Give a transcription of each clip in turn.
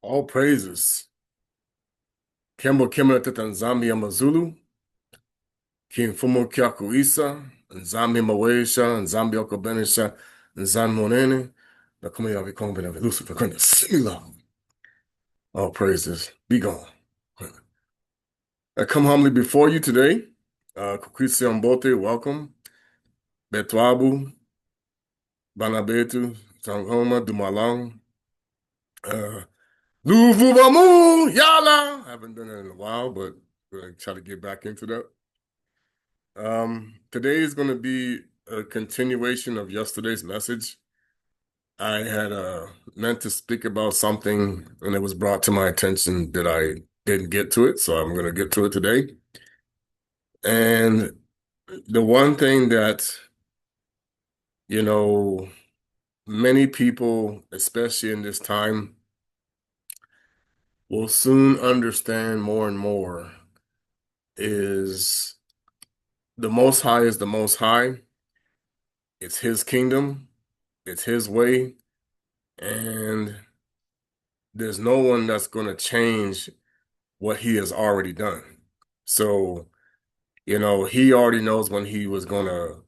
All praises. Kembo Kimona Tata nZambi Amazulu, King Fumo Kyakuisa, nZambi Mawesha, nZambi Okobenisha, nZambi Monene, Nakumi Yavikombe of Lucifer Goodness. All praises. Be gone. I come humbly before you today. Kukwisi Mbote, welcome. Betwabu, Banabetu, Tangoma, Dumalang, uh, Luvubamu, Yala. I haven't done it in a while, but we're going to try to get back into that. Today is going to be a continuation of yesterday's message. I had meant to speak about something, and it was brought to my attention that I didn't get to it, so I'm going to get to it today. And the one thing that, you know, many people, especially in this time, will soon understand more and more is the Most High is the Most High. It's His kingdom. It's His way. And there's no one that's going to change what He has already done. So, He already knows when He was going to,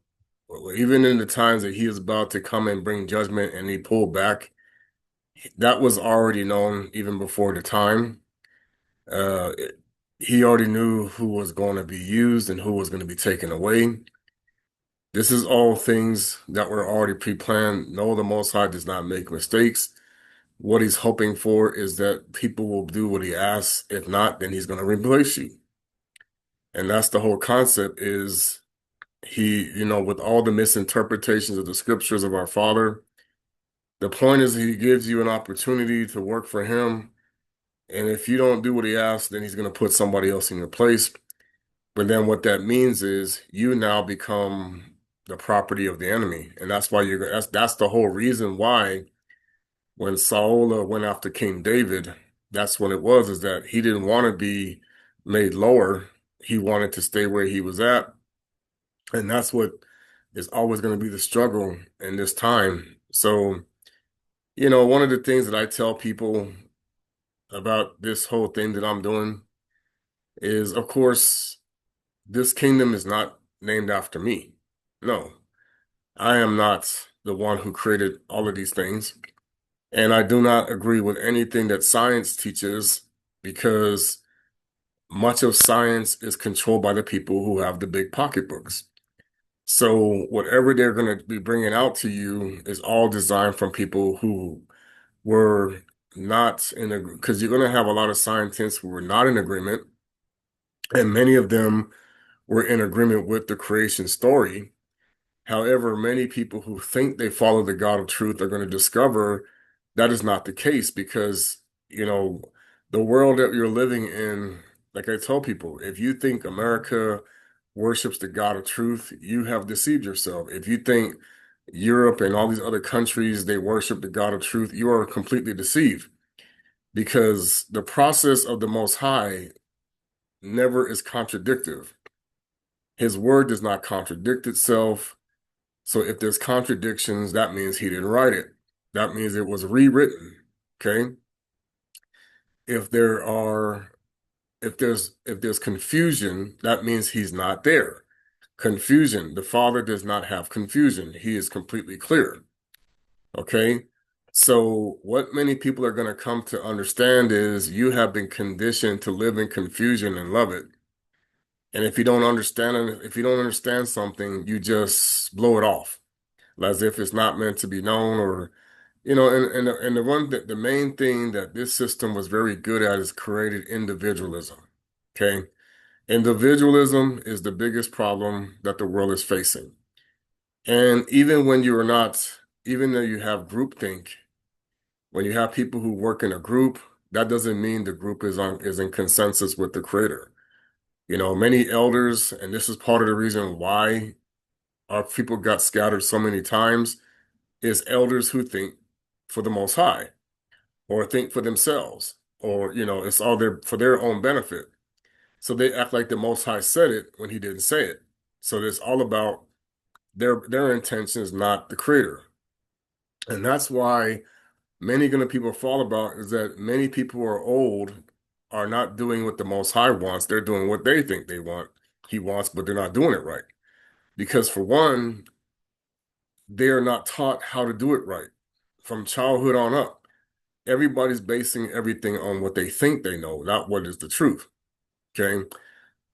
even in the times that He is about to come and bring judgment and He pulled back, that was already known even before the time. Uh, he already knew who was going to be used and who was going to be taken away. This is all things that were already pre-planned. No, the Most High does not make mistakes. What He's hoping for is that people will do what He asks. If not, then He's going to replace you. And that's the whole concept is with all the misinterpretations of the scriptures of our Father, the point is He gives you an opportunity to work for Him. And if you don't do what He asks, then He's going to put somebody else in your place. But then what that means is you now become the property of the enemy. And that's why that's the whole reason why when Saul went after King David, that's when it was, is that he didn't want to be made lower. He wanted to stay where he was at. And that's what is always going to be the struggle in this time. So, one of the things that I tell people about this whole thing that I'm doing is, of course, this kingdom is not named after me. No, I am not the one who created all of these things. And I do not agree with anything that science teaches because much of science is controlled by the people who have the big pocketbooks. So whatever they're going to be bringing out to you is all designed from people who were not in agreement, because you're going to have a lot of scientists who were not in agreement, and many of them were in agreement with the creation story. However, many people who think they follow the God of truth are going to discover that is not the case because, the world that you're living in, like I tell people, if you think America worships the God of truth, you have deceived yourself. If you think Europe and all these other countries, they worship the God of truth, you are completely deceived because the process of the Most High never is contradictive. His word does not contradict itself. So if there's contradictions, that means He didn't write it. That means it was rewritten. Okay. If there are, if there's confusion, that means He's not there. Confusion, the Father does not have confusion. He is completely clear. Okay. So what many people are going to come to understand is you have been conditioned to live in confusion and love it. And if you don't understand it, if you don't understand something, you just blow it off as if it's not meant to be known, or the main thing that this system was very good at is created individualism. Okay. Individualism is the biggest problem that the world is facing. And even though you have groupthink, when you have people who work in a group, that doesn't mean the group is in consensus with the creator. Many elders, and this is part of the reason why our people got scattered so many times, is elders who think for the Most High or think for themselves, or it's all for their own benefit. So they act like the Most High said it when He didn't say it. So it's all about their intentions, not the creator. And that's why many gonna people fall about is that many people who are old are not doing what the Most High wants. They're doing what they think he wants, but they're not doing it right. Because for one, they're not taught how to do it right from childhood on up. Everybody's basing everything on what they think they know, not what is the truth. Okay.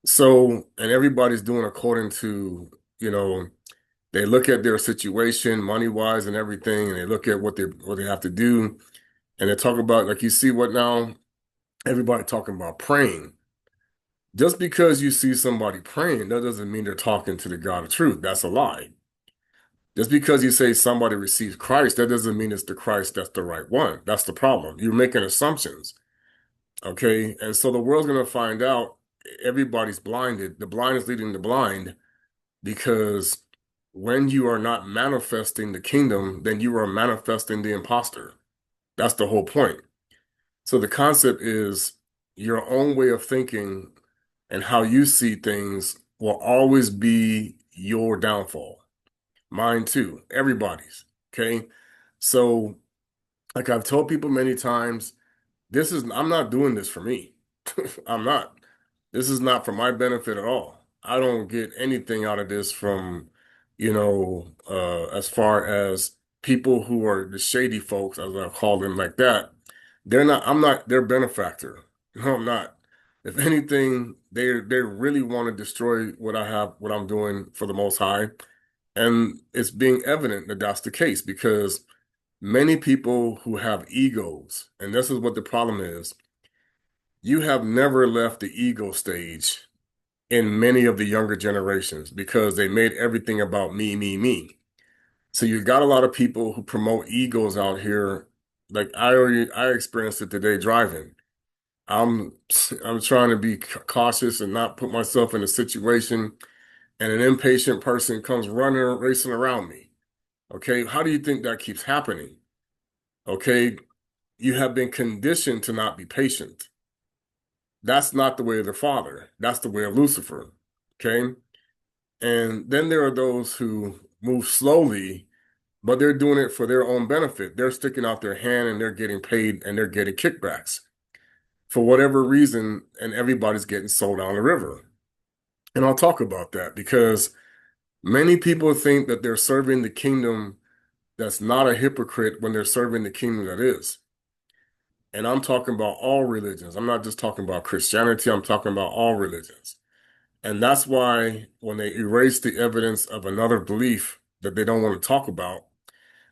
So, and everybody's doing according to, you know, they look at their situation, money wise and everything, and they look at what they have to do. And they talk about, like, you see what now? Everybody talking about praying. Just because you see somebody praying, that doesn't mean they're talking to the God of truth. That's a lie. Just because you say somebody receives Christ, that doesn't mean it's the Christ that's the right one. That's the problem. You're making assumptions. Okay. And so the world's going to find out everybody's blinded. The blind is leading the blind because when you are not manifesting the kingdom, then you are manifesting the impostor. That's the whole point. So the concept is your own way of thinking and how you see things will always be your downfall. Mine too, everybody's. Okay. So, like I've told people many times, I'm not doing this for me. I'm not. This is not for my benefit at all. I don't get anything out of this from, as far as people who are the shady folks, as I call them like that. I'm not their benefactor. No, I'm not. If anything, they really want to destroy what I'm doing for the Most High. And it's being evident that that's the case because many people who have egos, and this is what the problem is, you have never left the ego stage in many of the younger generations because they made everything about me, me, me. So you got a lot of people who promote egos out here. Like I experienced it today driving. I'm I'm trying to be cautious and not put myself in a situation, and an impatient person comes running, racing around me. Okay, how do you think that keeps happening? Okay, you have been conditioned to not be patient. That's not the way of the Father. That's the way of Lucifer. Okay, and then there are those who move slowly, but they're doing it for their own benefit. They're sticking out their hand and they're getting paid and they're getting kickbacks for whatever reason, and everybody's getting sold down the river. And I'll talk about that because many people think that they're serving the kingdom that's not a hypocrite when they're serving the kingdom that is. And I'm talking about all religions. I'm not just talking about Christianity, I'm talking about all religions. And that's why when they erase the evidence of another belief that they don't want to talk about,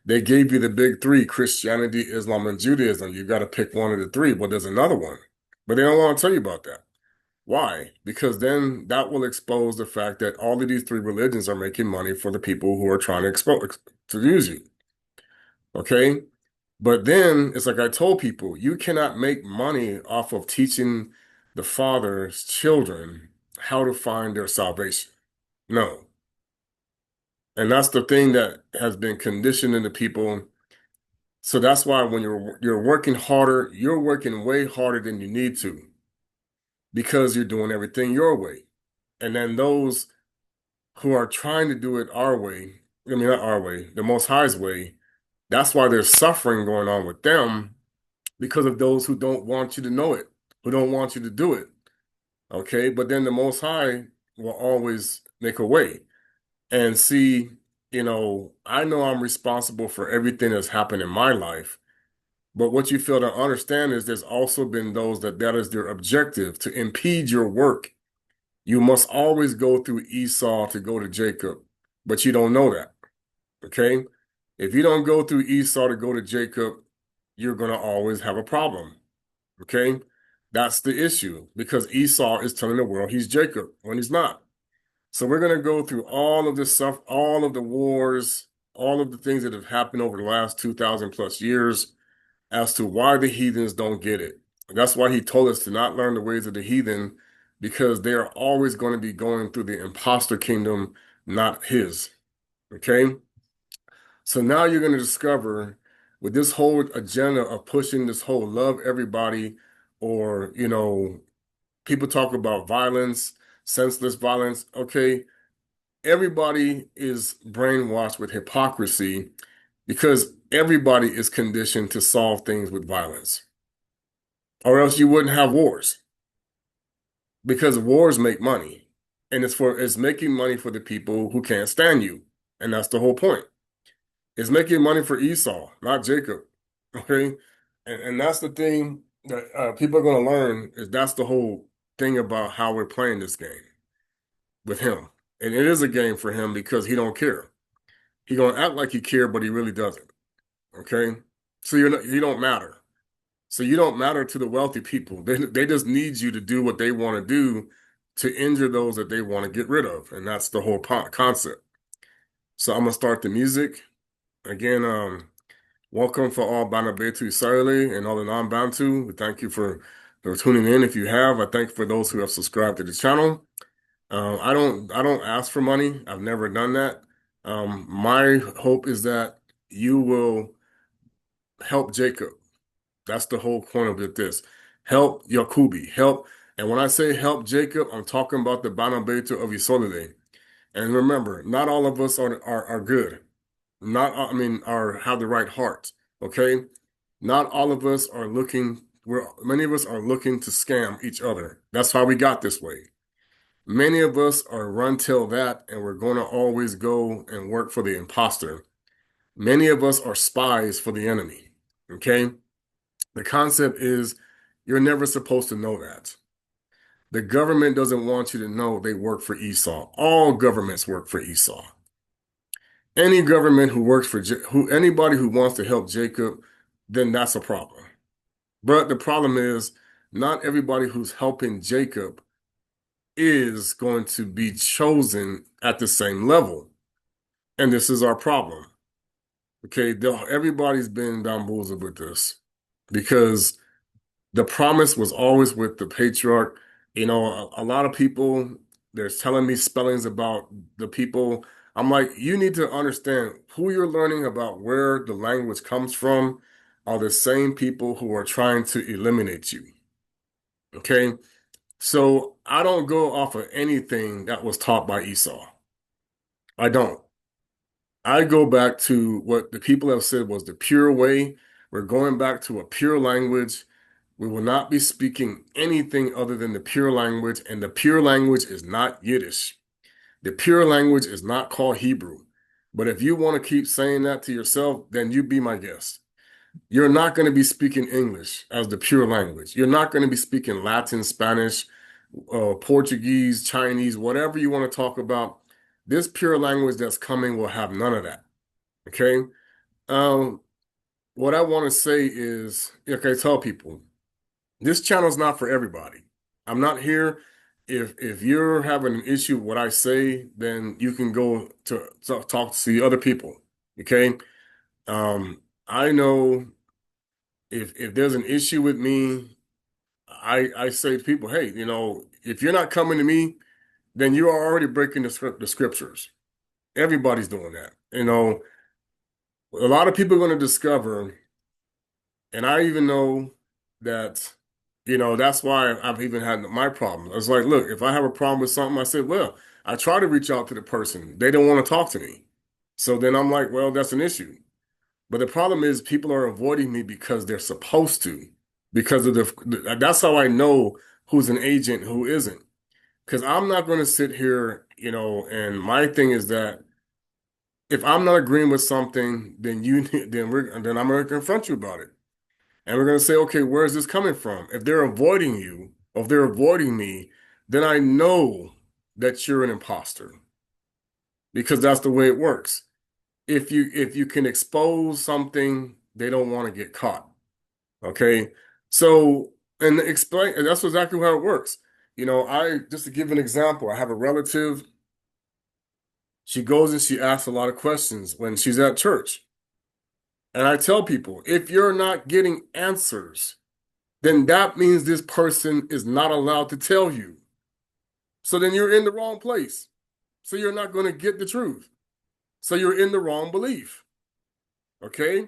they gave you the big three, Christianity, Islam, and Judaism. You got to pick one of the three. Well, there's another one, but they don't want to tell you about that. Why? Because then that will expose the fact that all of these three religions are making money for the people who are trying to expose to use you. Okay? But then it's like I told people, you cannot make money off of teaching the Father's children how to find their salvation. No. And that's the thing that has been conditioned into people. So that's why when you're working harder, you're working way harder than you need to because you're doing everything your way. And then those who are trying to do it our way, I mean, not our way, the Most High's way, that's why there's suffering going on with them because of those who don't want you to know it, who don't want you to do it. Okay. But then the Most High will always make a way. And see, I know I'm responsible for everything that's happened in my life. But what you fail to understand is there's also been those that is their objective to impede your work. You must always go through Esau to go to Jacob, but you don't know that. Okay? If you don't go through Esau to go to Jacob, you're going to always have a problem. Okay? That's the issue because Esau is telling the world he's Jacob when he's not. So we're going to go through all of this stuff, all of the wars, all of the things that have happened over the last 2,000 plus years as to why the heathens don't get it. And that's why he told us to not learn the ways of the heathen because they are always going to be going through the imposter kingdom, not his. Okay? So now you're going to discover with this whole agenda of pushing this whole love everybody or, people talk about violence, senseless violence. Okay, everybody is brainwashed with hypocrisy because everybody is conditioned to solve things with violence, or else you wouldn't have wars, because wars make money, and it's making money for the people who can't stand you, and that's the whole point. It's making money for Esau, not Jacob. Okay, and that's the thing that people are going to learn, is that's the whole thing about how we're playing this game with him, and it is a game for him because he don't care. He gonna act like he care, but he really doesn't. Okay, so you don't matter. So you don't matter to the wealthy people. They just need you to do what they want to do to injure those that they want to get rid of, and that's the whole concept. So I'm gonna start the music again. Welcome for all Banabetu Sarili and all the non-Bantu. We thank you for tuning in. If you have, I thank for those who have subscribed to the channel. I don't ask for money. I've never done that. My hope is that you will help Jacob. That's the whole point of this. Help Yakubi. Help. And when I say help Jacob, I'm talking about the Banabetu of Isolde. And remember, not all of us are good. Not, I mean, have the right heart. Okay? Not all of us are looking, many of us are looking to scam each other. That's how we got this way. Many of us are run till that, and we're going to always go and work for the impostor. Many of us are spies for the enemy. Okay? The concept is you're never supposed to know that. The government doesn't want you to know they work for Esau. All governments work for Esau. Any government who works for anybody who wants to help Jacob, then that's a problem. But the problem is not everybody who's helping Jacob is going to be chosen at the same level. And this is our problem. Okay, everybody's been bamboozled with this because the promise was always with the patriarch. You know, a lot of people, they're telling me spellings about the people. I'm like, you need to understand who you're learning about, where the language comes from, are the same people who are trying to eliminate you. Okay? So I don't go off of anything that was taught by Esau. I don't. I go back to what the people have said was the pure way. We're going back to a pure language. We will not be speaking anything other than the pure language, and the pure language is not Yiddish. The pure language is not called Hebrew. But if you want to keep saying that to yourself, then you be my guest. You're not going to be speaking English as the pure language. You're not going to be speaking Latin, Spanish, Portuguese, Chinese, whatever you want to talk about. This pure language that's coming will have none of that. Okay? What I want to say is, okay, tell people, this channel is not for everybody. I'm not here. If you're having an issue with what I say, then you can go to talk to see other people. Okay? I know if there's an issue with me, I say to people, hey, you know, if you're not coming to me, then you are already breaking the scriptures. Everybody's doing that. You know, a lot of people are going to discover, and I even know that, you know, that's why I've even had my problem. It's like, look, if I have a problem with something, I said, well, I try to reach out to the person. They don't want to talk to me. So then I'm like, well, that's an issue. But the problem is people are avoiding me because they're supposed to, because of that's how I know who's an agent, who isn't. Because I'm not going to sit here, you know, and my thing is that if I'm not agreeing with something, then then I'm going to confront you about it. And we're going to say, okay, where is this coming from? If they're avoiding you, or if they're avoiding me, then I know that you're an imposter because that's the way it works. If you can expose something, they don't want to get caught. Okay. So, and that's exactly how it works. You know, just to give an example, I have a relative. She goes and she asks a lot of questions when she's at church. And I tell people, if you're not getting answers, then that means this person is not allowed to tell you. So then you're in the wrong place. So you're not going to get the truth. So you're in the wrong belief. Okay?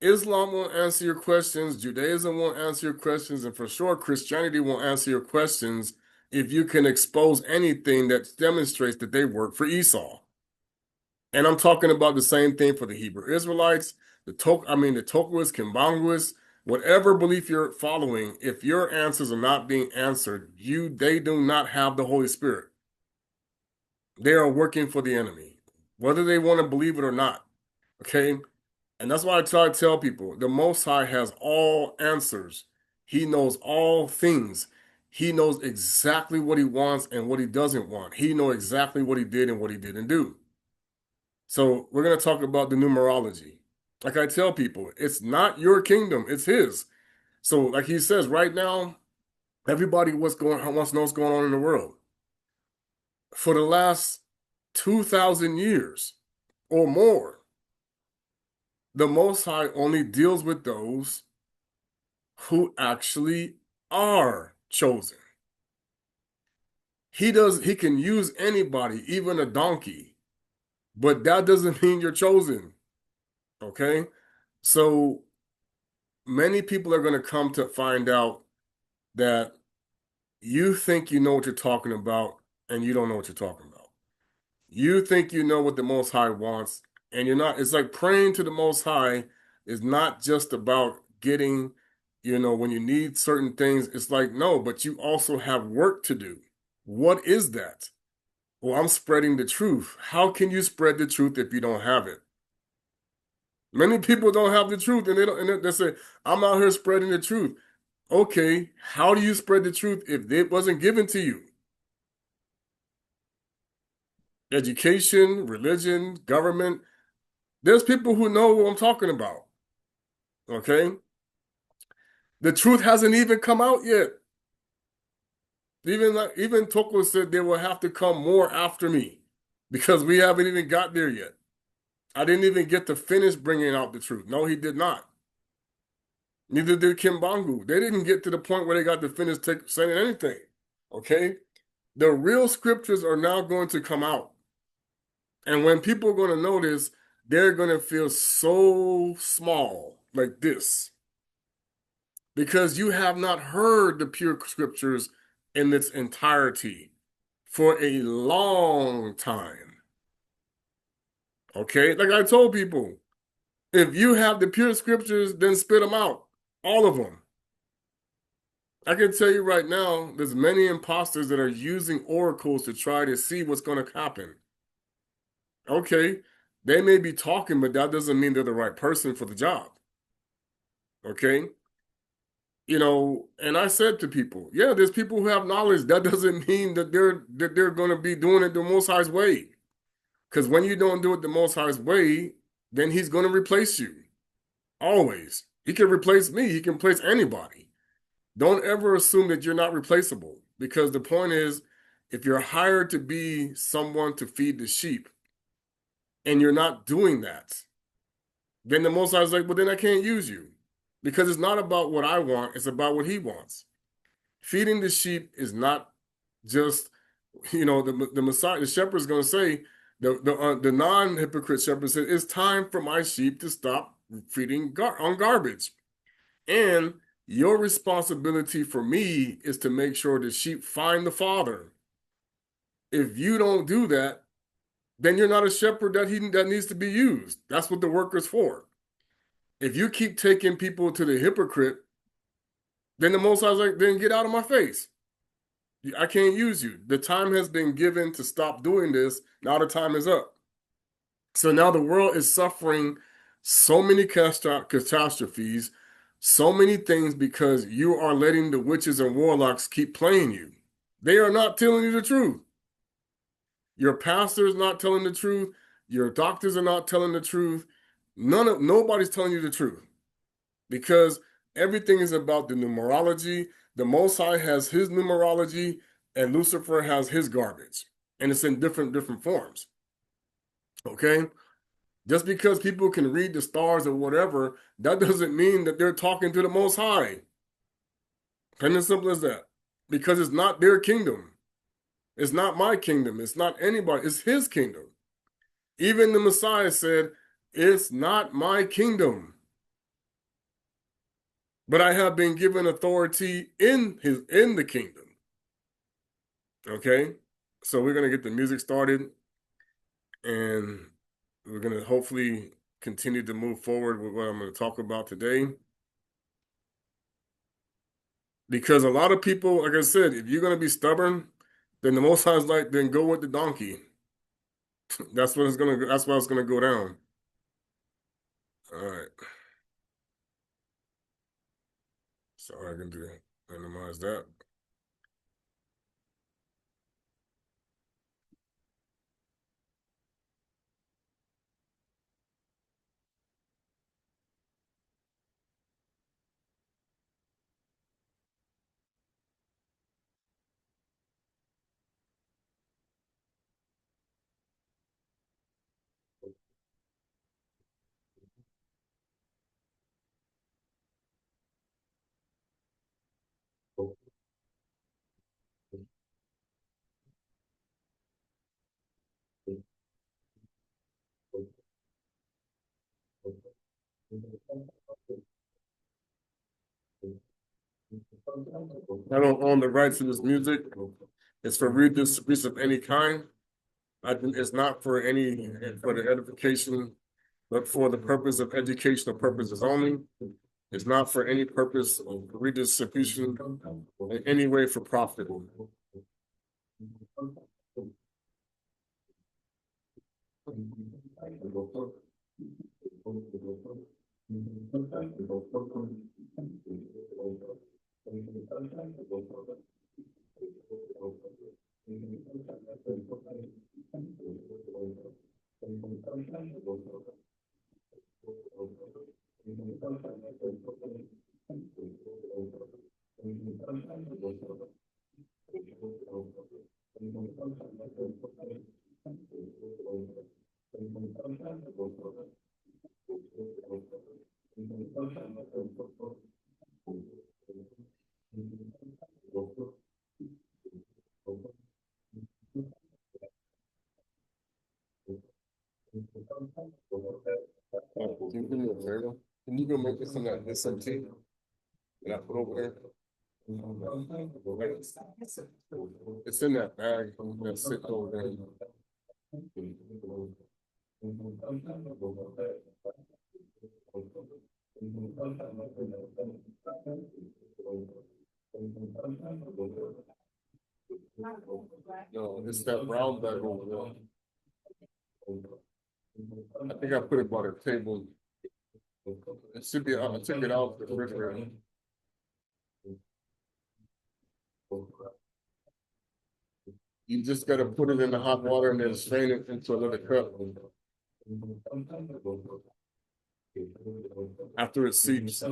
Islam won't answer your questions, Judaism won't answer your questions, and for sure Christianity won't answer your questions if you can expose anything that demonstrates that they work for Esau. And I'm talking about the same thing for the Hebrew Israelites, the Tokuists, Kimbanguists, whatever belief you're following. If your answers are not being answered, they do not have the Holy Spirit. They are working for the enemy, whether they want to believe it or not. Okay? And that's why I try to tell people the Most High has all answers. He knows all things. He knows exactly what he wants and what he doesn't want. He knows exactly what he did and what he didn't do. So we're going to talk about the numerology. Like I tell people, it's not your kingdom, it's his. So like he says, right now, everybody wants to know what's going on in the world. For the last 2,000 years or more, the Most High only deals with those who actually are chosen. He can use anybody, even a donkey, but that doesn't mean you're chosen. Okay? So many people are going to come to find out that you think you know what you're talking about and you don't know what you're talking about. You think you know what the Most High wants and you're not. It's like praying to the Most High is not just about getting, when you need certain things. It's like, no, but you also have work to do. What is that? Well, I'm spreading the truth. How can you spread the truth if you don't have it? Many people don't have the truth and they say, I'm out here spreading the truth. Okay, how do you spread the truth if it wasn't given to you? Education, religion, government. There's people who know what I'm talking about. Okay? The truth hasn't even come out yet. Even Toko said there will have to come more after me because we haven't even got there yet. I didn't even get to finish bringing out the truth. No, he did not. Neither did Kim Bongu. They didn't get to the point where they got to finish saying anything. Okay? The real scriptures are now going to come out. And when people are going to notice, they're going to feel so small like this because you have not heard the pure scriptures in its entirety for a long time. Okay? Like I told people, if you have the pure scriptures, then spit them out. All of them. I can tell you right now, there's many imposters that are using oracles to try to see what's going to happen. Okay, they may be talking, but that doesn't mean they're the right person for the job. Okay? And I said to people, yeah, there's people who have knowledge. That doesn't mean that they're going to be doing it the Most High's way. Because when you don't do it the Most High's way, then he's going to replace you. Always. He can replace me. He can replace anybody. Don't ever assume that you're not replaceable. Because the point is, if you're hired to be someone to feed the sheep, and you're not doing that, then the Most High is like, well, then I can't use you. Because it's not about what I want, it's about what he wants. Feeding the sheep is not just, the Messiah, the shepherd is going to say, the non-hypocrite shepherd said, it's time for my sheep to stop feeding on garbage. And your responsibility for me is to make sure the sheep find the Father. If you don't do that, then you're not a shepherd that needs to be used. That's what the worker's for. If you keep taking people to the hypocrite, then the Most High is like, then get out of my face. I can't use you. The time has been given to stop doing this. Now the time is up. So now the world is suffering so many catastrophes, so many things because you are letting the witches and warlocks keep playing you. They are not telling you the truth. Your pastor is not telling the truth. Your doctors are not telling the truth. Nobody's telling you the truth because everything is about the numerology. The Most High has his numerology and Lucifer has his garbage, and it's in different forms. Okay? Just because people can read the stars or whatever, that doesn't mean that they're talking to the Most High. Plain and simple as that. Because it's not their kingdom. It's not my kingdom. It's not anybody. It's his kingdom. Even the Messiah said, it's not my kingdom. But I have been given authority in the kingdom. Okay? So we're going to get the music started. And we're going to hopefully continue to move forward with what I'm going to talk about today. Because a lot of people, like I said, if you're going to be stubborn, then the Most High is like, then go with the donkey. That's what it's going to. That's why it's going to go down. All right. Sorry, I can do that. Minimize that. I don't own the rights to this music. It's for use of any kind. It's not for any for the edification, but for the purpose of educational purposes only. It's not for any purpose of redistribution in any way for profit. Can you do me a favor? Can you go make this in that SMT that I put over there? It's in that bag that's sitting over there. No, it's that brown bag over there. I think I put it by the table. It should be. I took it out of the refrigerator. You just got to put it in the hot water and then strain it into another cup. After it seeps.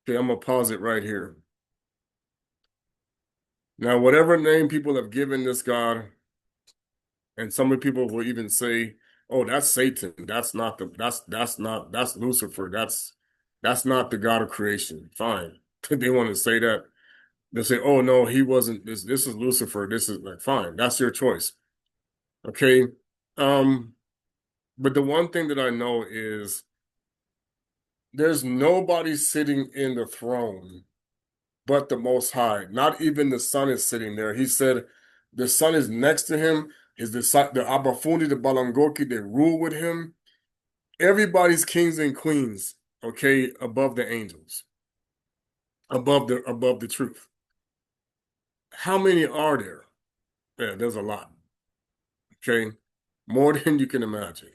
Okay, I'm gonna pause it right here. Now, whatever name people have given this God, and some people will even say, "Oh, that's Satan. That's not the. That's Lucifer. That's not the God of creation." Fine, they want to say that. They say, "Oh no, he wasn't. This is Lucifer. This is like fine. That's your choice." Okay. Um, but the one thing that I know is there's nobody sitting in the throne but the Most High. Not even the Son is sitting there. He said the Son is next to him. The Abafundi, the Balangoki, they rule with him. Everybody's kings and queens, okay, above the angels, above the truth. How many are there? Yeah, there's a lot. Okay, more than you can imagine.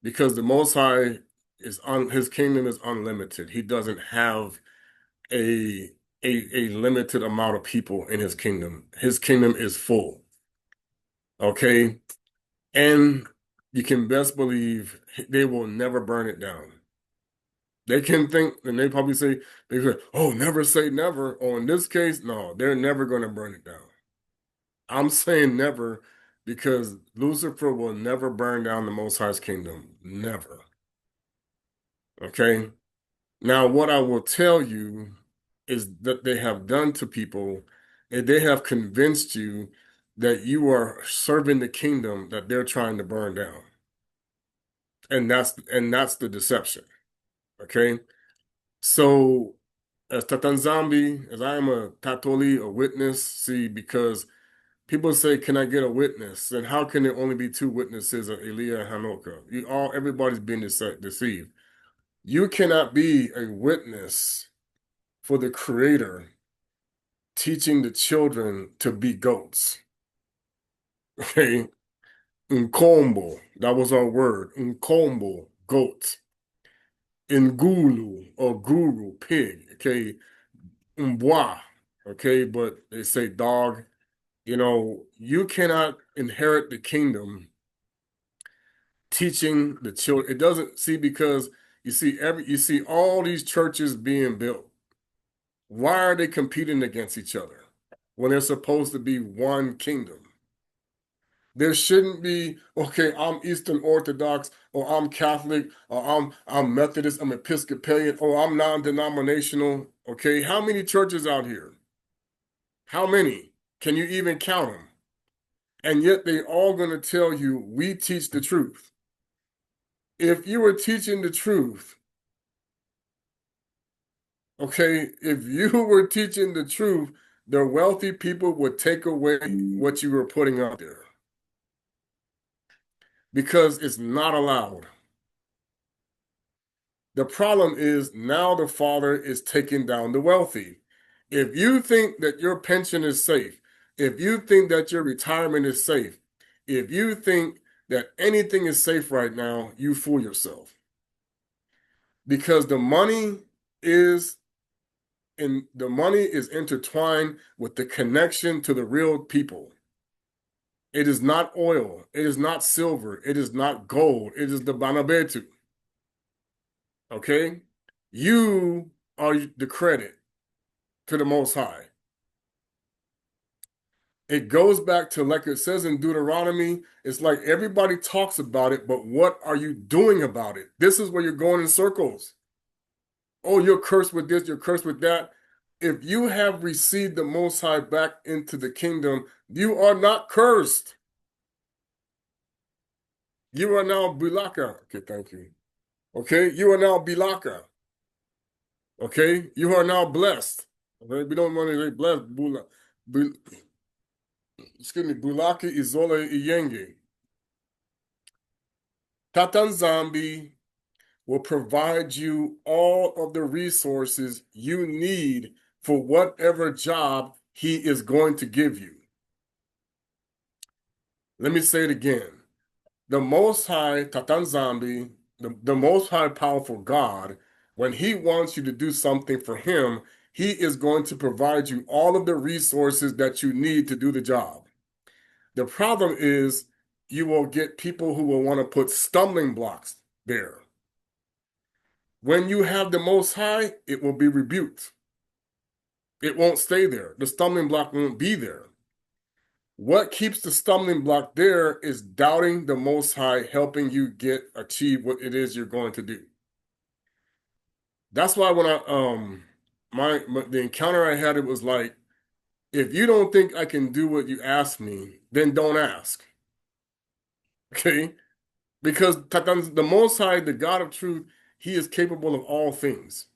Because the Most High his kingdom is unlimited. He doesn't have a a limited amount of people in his kingdom. His kingdom is full. Okay. And you can best believe they will never burn it down. They can think, and they probably they say, oh, never say never. Or in this case, no, they're never going to burn it down. I'm saying never because Lucifer will never burn down the Most High's kingdom. Never. Okay. Now, what I will tell you is that they have done to people, and they have convinced you that you are serving the kingdom that they're trying to burn down. And that's the deception. Okay. So as Tata nZambi, as I am a Tatoli, a witness, see, because people say, can I get a witness? And how can there only be two witnesses of Elia and Hanoka? Everybody's being deceived. You cannot be a witness for the Creator teaching the children to be goats. Okay? Nkombo, that was our word. Nkombo, goat. Ngulu, or guru, pig. Okay? Mbwa, okay? But they say dog. You cannot inherit the kingdom teaching the children. It doesn't, see, because you see all these churches being built. Why are they competing against each other when they're supposed to be one kingdom? There shouldn't be, okay, I'm Eastern Orthodox, or I'm Catholic, or I'm Methodist, I'm Episcopalian, or I'm non-denominational. Okay, how many churches out here? How many? Can you even count them? And yet they all going to tell you, we teach the truth. If you were teaching the truth, okay, if you were teaching the truth, the wealthy people would take away what you were putting out there because it's not allowed. The problem is now the Father is taking down the wealthy. If you think that your pension is safe, if you think that your retirement is safe, if you think that anything is safe right now, you fool yourself. Because the money is intertwined with the connection to the real people. It is not oil, it is not silver, it is not gold, it is the banabetu. Okay? You are the credit to the Most High. It goes back to, like it says in Deuteronomy, it's like everybody talks about it, but what are you doing about it? This is where you're going in circles. Oh, you're cursed with this, you're cursed with that. If you have received the Most High back into the kingdom, you are not cursed. You are now Bilaka. Okay, thank you. Okay, you are now Bilaka. Okay, you are now blessed. Okay, we don't want to say blessed. Excuse me, Bulaki Izola Iyenge. Tata nZambi will provide you all of the resources you need for whatever job he is going to give you. Let me say it again. The Most High, Tata nZambi, the Most High powerful God, when he wants you to do something for him, he is going to provide you all of the resources that you need to do the job. The problem is you will get people who will want to put stumbling blocks there. When you have the Most High, it will be rebuked. It won't stay there. The stumbling block won't be there. What keeps the stumbling block there is doubting the Most High, helping you achieve what it is you're going to do. That's why when the encounter I had, it was like, if you don't think I can do what you ask me, then don't ask. Okay? Because the Most High, the God of truth, he is capable of all things.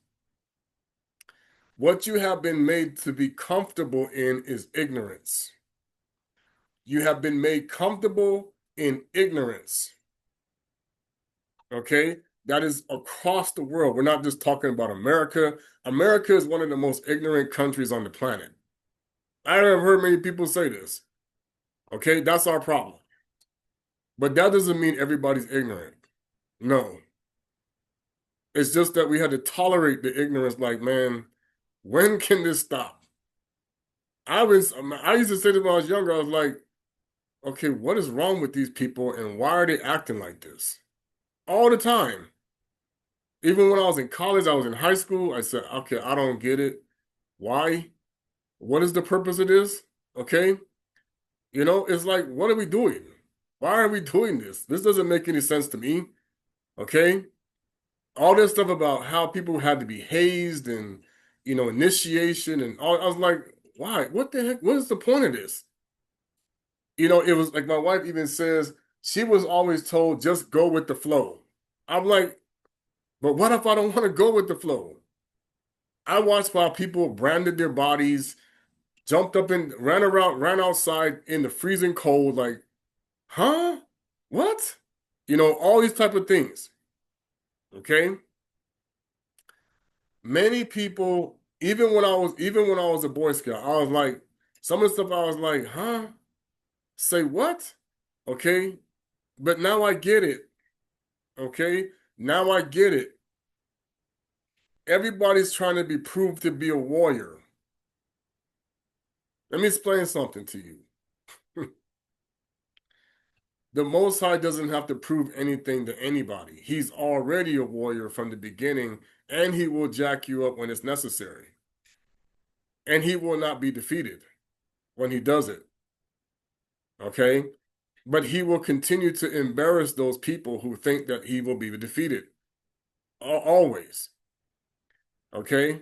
What you have been made to be comfortable in is ignorance. You have been made comfortable in ignorance. Okay? That is across the world. We're not just talking about America. America is one of the most ignorant countries on the planet. I have heard many people say this. Okay? That's our problem. But that doesn't mean everybody's ignorant. No. It's just that we had to tolerate the ignorance, like, man, when can this stop? I used to say this when I was younger, I was like, okay, what is wrong with these people and why are they acting like this? All the time. Even when I was in college, I was in high school, I said, okay, I don't get it. Why? What is the purpose of this? Okay? It's like, what are we doing? Why are we doing this? This doesn't make any sense to me. Okay? All this stuff about how people had to be hazed and, initiation and all. I was like, why? What the heck? What is the point of this? It was like my wife even says she was always told just go with the flow. I'm like, but what if I don't want to go with the flow? I watched while people branded their bodies, jumped up and ran around, ran outside in the freezing cold, like, huh? What? All these type of things. Okay? Many people, even when I was a Boy Scout, I was like, some of the stuff I was like, huh? Say what? Okay? But now I get it. Okay? Now I get it. Everybody's trying to be proved to be a warrior. Let me explain something to you. The Most High doesn't have to prove anything to anybody. He's already a warrior from the beginning, and he will jack you up when it's necessary. And he will not be defeated when he does it. Okay? But he will continue to embarrass those people who think that he will be defeated. Always. Okay?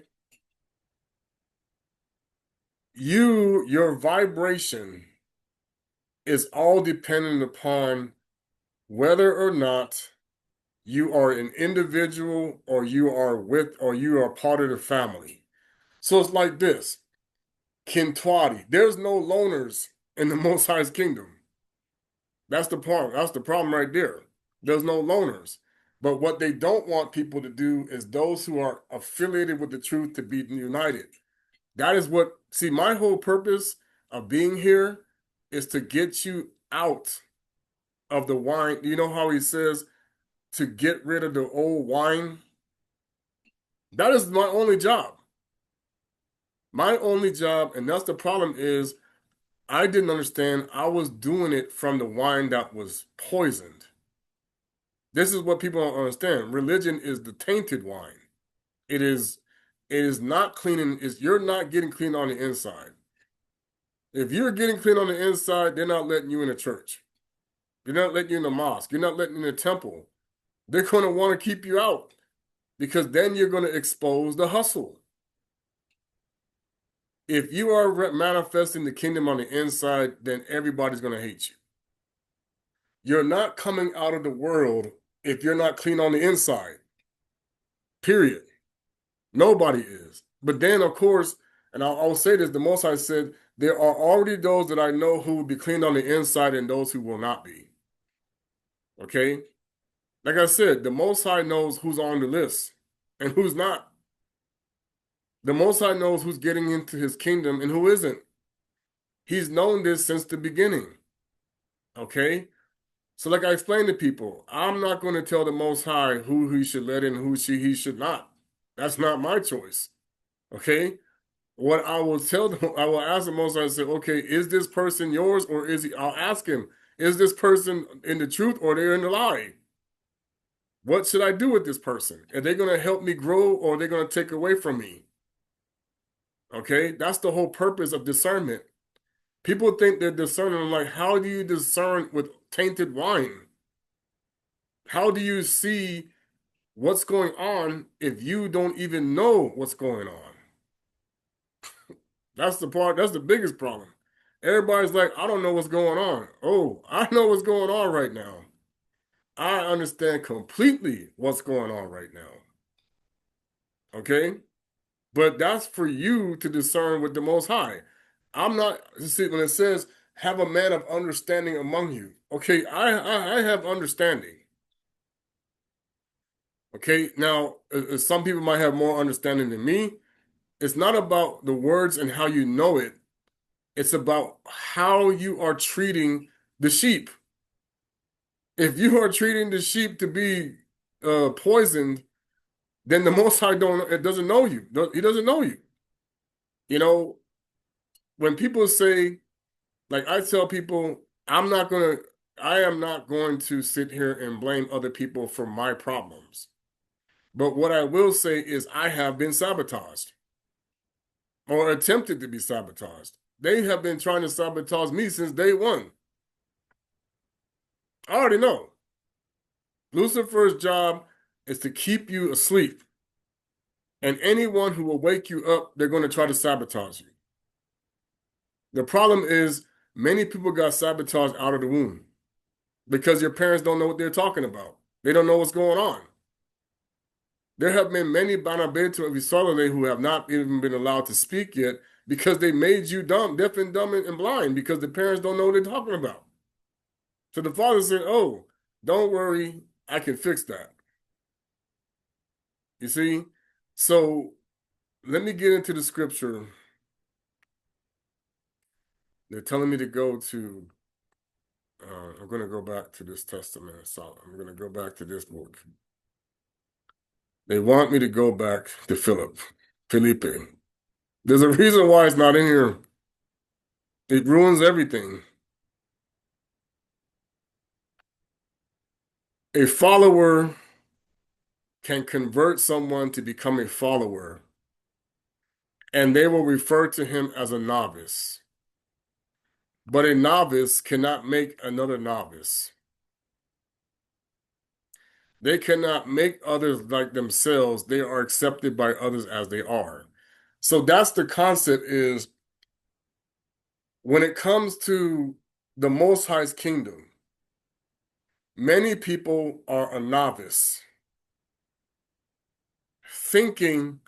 Your vibration is all dependent upon whether or not you are an individual or you are part of the family. So it's like this. Kintwadi. There's no loners in the Most High's kingdom. That's the problem. That's the problem right there. There's no loners. But what they don't want people to do is those who are affiliated with the truth to be united. That is what, see, my whole purpose of being here is to get you out of the wine. You know how he says to get rid of the old wine? That is my only job. My only job, and that's the problem is I didn't understand I was doing it from the wine that was poisoned. This is what people don't understand. Religion is the tainted wine. It is not cleaning, you're not getting clean on the inside. If you're getting clean on the inside, they're not letting you in the church. They're not letting you in the mosque. You're not letting you in the temple. They're going to want to keep you out because then you're going to expose the hustle. If you are manifesting the kingdom on the inside, then everybody's going to hate you. You're not coming out of the world if you're not clean on the inside. Period. Nobody is. But then, of course, and I'll say this, the Most High said, there are already those that I know who will be clean on the inside and those who will not be. Okay? Like I said, the Most High knows who's on the list and who's not. The Most High knows who's getting into his kingdom and who isn't. He's known this since the beginning. Okay? So like I explained to people, I'm not going to tell the Most High who he should let in and who he should not. That's not my choice. Okay? What I will tell them, I will ask the Most High, say, okay, is this person yours or is he? I'll ask him, is this person in the truth or they're in the lie? What should I do with this person? Are they going to help me grow or are they going to take away from me? Okay? That's the whole purpose of discernment. People think they're discerning. I'm like, how do you discern with tainted wine? How do you see what's going on if you don't even know what's going on? That's the part, that's the biggest problem. Everybody's like, I don't know what's going on. Oh, I know what's going on right now. I understand completely what's going on right now. Okay? But that's for you to discern with the Most High. I'm not, you see, when it says, have a man of understanding among you. Okay, I have understanding. Okay, now, some people might have more understanding than me. It's not about the words and how you know it. It's about how you are treating the sheep. If you are treating the sheep to be poisoned, then the Most High doesn't know you. He doesn't know you. You know, when people say, like I tell people, I am not going to sit here and blame other people for my problems. But what I will say is I have been sabotaged or attempted to be sabotaged. They have been trying to sabotage me since day one. I already know. Lucifer's job is to keep you asleep. And anyone who will wake you up, they're going to try to sabotage you. The problem is many people got sabotaged out of the womb because your parents don't know what they're talking about. They don't know what's going on. There have been many Banabeto of Isolde who have not even been allowed to speak yet because they made you dumb, deaf and dumb and blind because the parents don't know what they're talking about. So the father said, "Oh, don't worry, I can fix that." You see? So let me get into the scripture. They're telling me to go to, I'm going to go back to this testament. So I'm going to go back to this book. They want me to go back to Felipe. There's a reason why it's not in here. It ruins everything. A follower can convert someone to become a follower, and they will refer to him as a novice. But a novice cannot make another novice. They cannot make others like themselves. They are accepted by others as they are. So that's the concept is when it comes to the Most High's kingdom, many people are a novice, thinking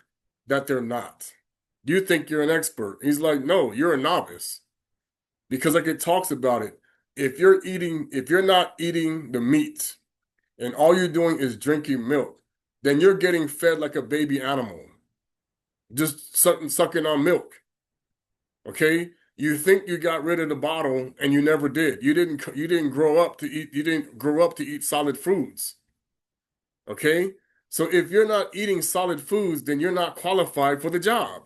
that they're not. You think you're an expert. He's like, no, you're a novice. Because like it talks about it, if you're not eating the meat and all you're doing is drinking milk, then you're getting fed like a baby animal, just sucking on milk. Okay? You think you got rid of the bottle and you never did. You didn't grow up to eat solid foods. Okay? So if you're not eating solid foods, then you're not qualified for the job.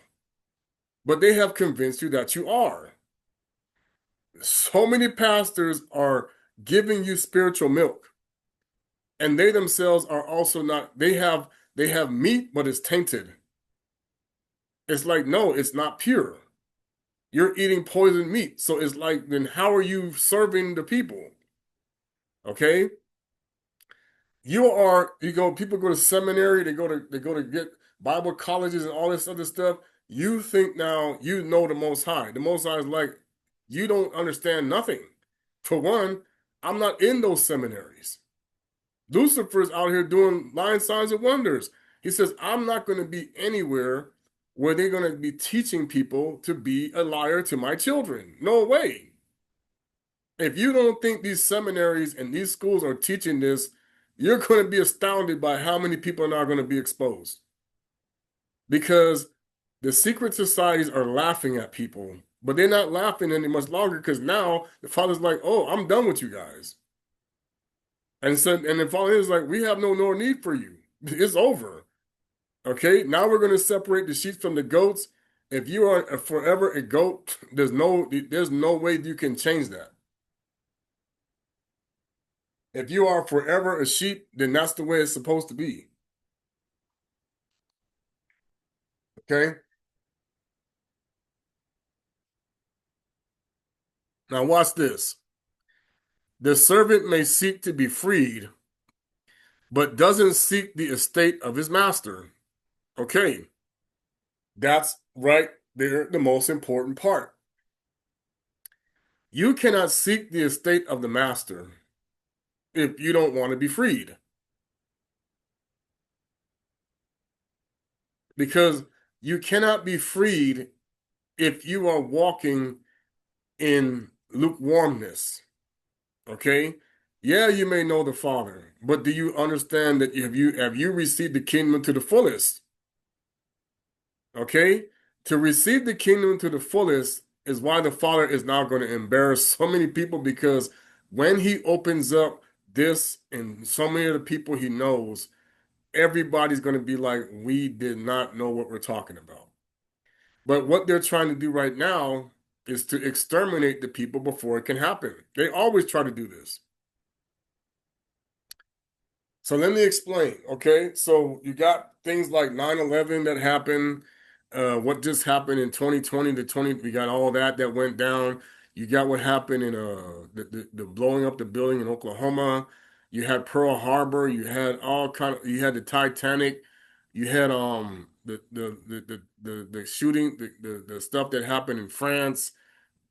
But they have convinced you that you are. So many pastors are giving you spiritual milk, and they themselves are also not. They have meat, but it's tainted. It's like, no, it's not pure. You're eating poisoned meat. So it's like, then how are you serving the people? Okay? People go to seminary, they go to get Bible colleges and all this other stuff. You think now you know the Most High. The Most High is like, you don't understand nothing. For one, I'm not in those seminaries. Lucifer's out here doing lying signs and wonders. He says, I'm not going to be anywhere where they're going to be teaching people to be a liar to my children. No way. If you don't think these seminaries and these schools are teaching this, you're going to be astounded by how many people are not going to be exposed. Because the secret societies are laughing at people, but they're not laughing any much longer because now the father's like, oh, I'm done with you guys. And the father is like, we have no more need for you. It's over. Okay, now we're going to separate the sheep from the goats. If you are forever a goat, there's no way you can change that. If you are forever a sheep, then that's the way it's supposed to be. Okay? Now watch this. The servant may seek to be freed, but doesn't seek the estate of his master. Okay. That's right there, the most important part. You cannot seek the estate of the master if you don't want to be freed. Because you cannot be freed if you are walking in lukewarmness. Okay? Yeah, you may know the Father, but do you understand that have you received the kingdom to the fullest? Okay? To receive the kingdom to the fullest is why the Father is now going to embarrass so many people because when he opens up this and so many of the people he knows, everybody's going to be like, we did not know what we're talking about. But what they're trying to do right now is to exterminate the people before it can happen. They always try to do this. So let me explain, okay? So you got things like 9/11 that happened, what just happened in 2020 to 20, we got all that went down. You got what happened in the blowing up the building in Oklahoma. You had Pearl Harbor, you had the Titanic, you had the shooting, the stuff that happened in France.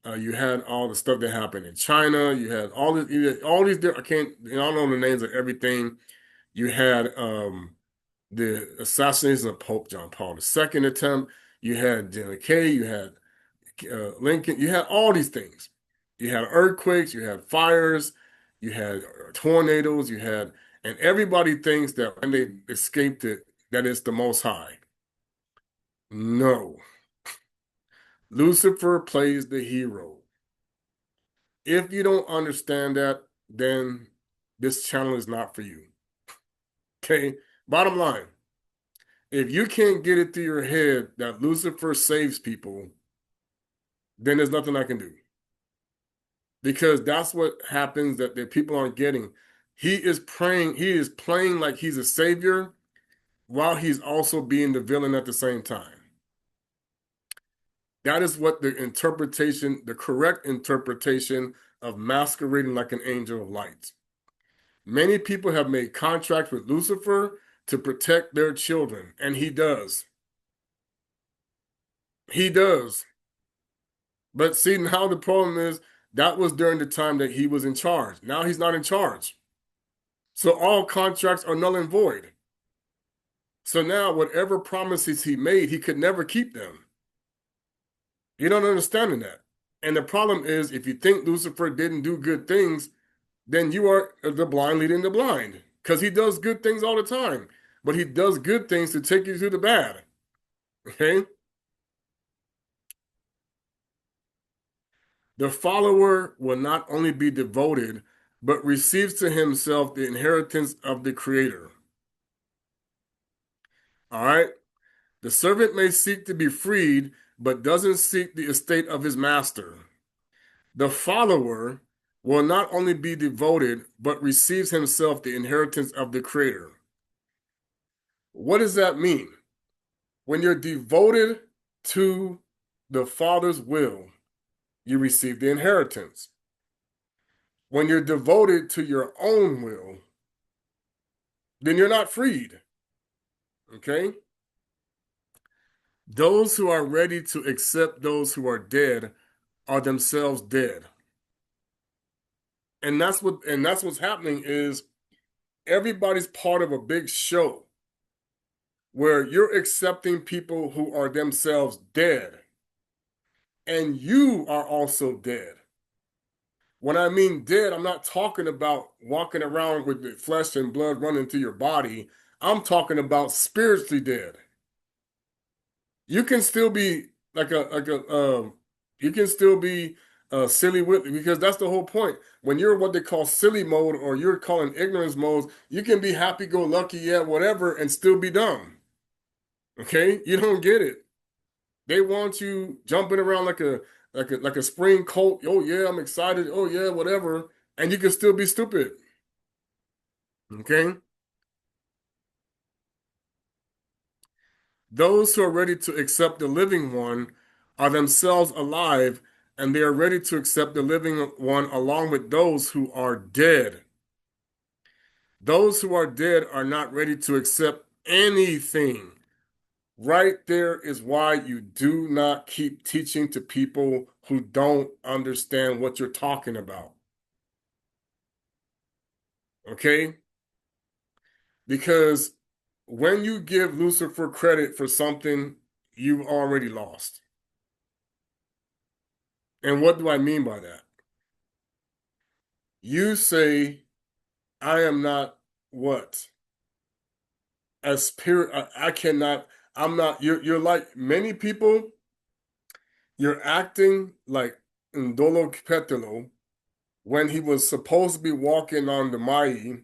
You had all the stuff that happened in China. You had all these. I don't know the names of everything. You had the assassination of Pope John Paul II attempt. You had JFK, you had Lincoln, you had all these things. You had earthquakes, you had fires, you had tornadoes, and everybody thinks that when they escaped it, that it's the Most High. No. Lucifer plays the hero. If you don't understand that, then this channel is not for you. Okay? Bottom line, if you can't get it through your head that Lucifer saves people, then there's nothing I can do. Because that's what happens that people aren't getting. He is playing like he's a savior while he's also being the villain at the same time. That is what the correct interpretation of masquerading like an angel of light. Many people have made contracts with Lucifer to protect their children, and he does. He does. But see, now the problem is that was during the time that he was in charge. Now he's not in charge. So all contracts are null and void. So now whatever promises he made, he could never keep them. You don't understand that. And the problem is, if you think Lucifer didn't do good things, then you are the blind leading the blind. Because he does good things all the time. But he does good things to take you to the bad. Okay? The follower will not only be devoted, but receives to himself the inheritance of the Creator. All right? The servant may seek to be freed, but doesn't seek the estate of his master. The follower will not only be devoted, but receives himself the inheritance of the Creator. What does that mean? When you're devoted to the Father's will, you receive the inheritance. When you're devoted to your own will, then you're not freed. Okay? Those who are ready to accept those who are dead are themselves dead. And that's what's happening is everybody's part of a big show where you're accepting people who are themselves dead. And you are also dead. When I mean dead, I'm not talking about walking around with the flesh and blood running through your body. I'm talking about spiritually dead. You can still be you can still be silly with because that's the whole point. When you're what they call silly mode or you're calling ignorance modes, you can be happy go lucky, yeah, whatever, and still be dumb. Okay? You don't get it. They want you jumping around like a spring colt. Oh yeah, I'm excited. Oh yeah, whatever. And you can still be stupid. Okay? Those who are ready to accept the living one are themselves alive, and they are ready to accept the living one along with those who are dead. Those who are dead are not ready to accept anything. Right there is why you do not keep teaching to people who don't understand what you're talking about. Okay? Because when you give Lucifer credit for something, you've already lost. And what do I mean by that? You say, I am not what? A spirit, I cannot, I'm not, you're like many people, you're acting like Ndolo Petelo when he was supposed to be walking on the Mai.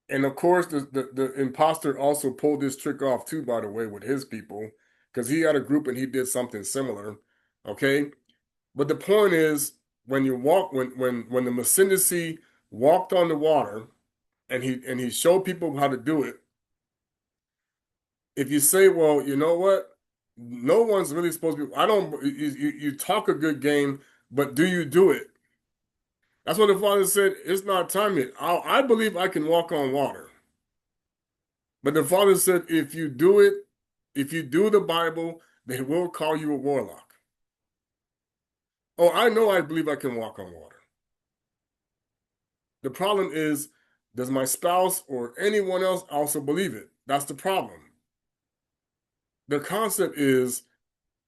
And of course, the imposter also pulled this trick off too, by the way, with his people, because he had a group and he did something similar. Okay. But the point is, when you walk, when the Masindici walked on the water and he showed people how to do it, if you say, well, you know what? No one's really supposed to be, I don't, you talk a good game, but do you do it? That's what the father said. It's not time yet. I believe I can walk on water. But the father said, if you do it, if you do the Bible, they will call you a warlock. Oh, I know I believe I can walk on water. The problem is, does my spouse or anyone else also believe it? That's the problem. The concept is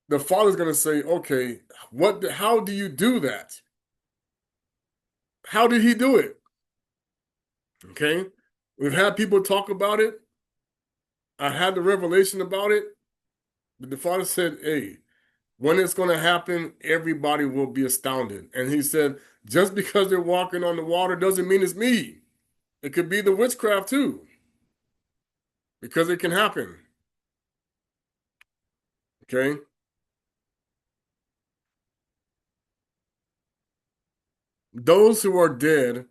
the father's going to say, okay, how do you do that? How did he do it? Okay. We've had people talk about it. I had the revelation about it. But the father said, hey, when it's going to happen, everybody will be astounded. And he said, just because they're walking on the water doesn't mean it's me. It could be the witchcraft too, because it can happen. Okay. Those who are dead,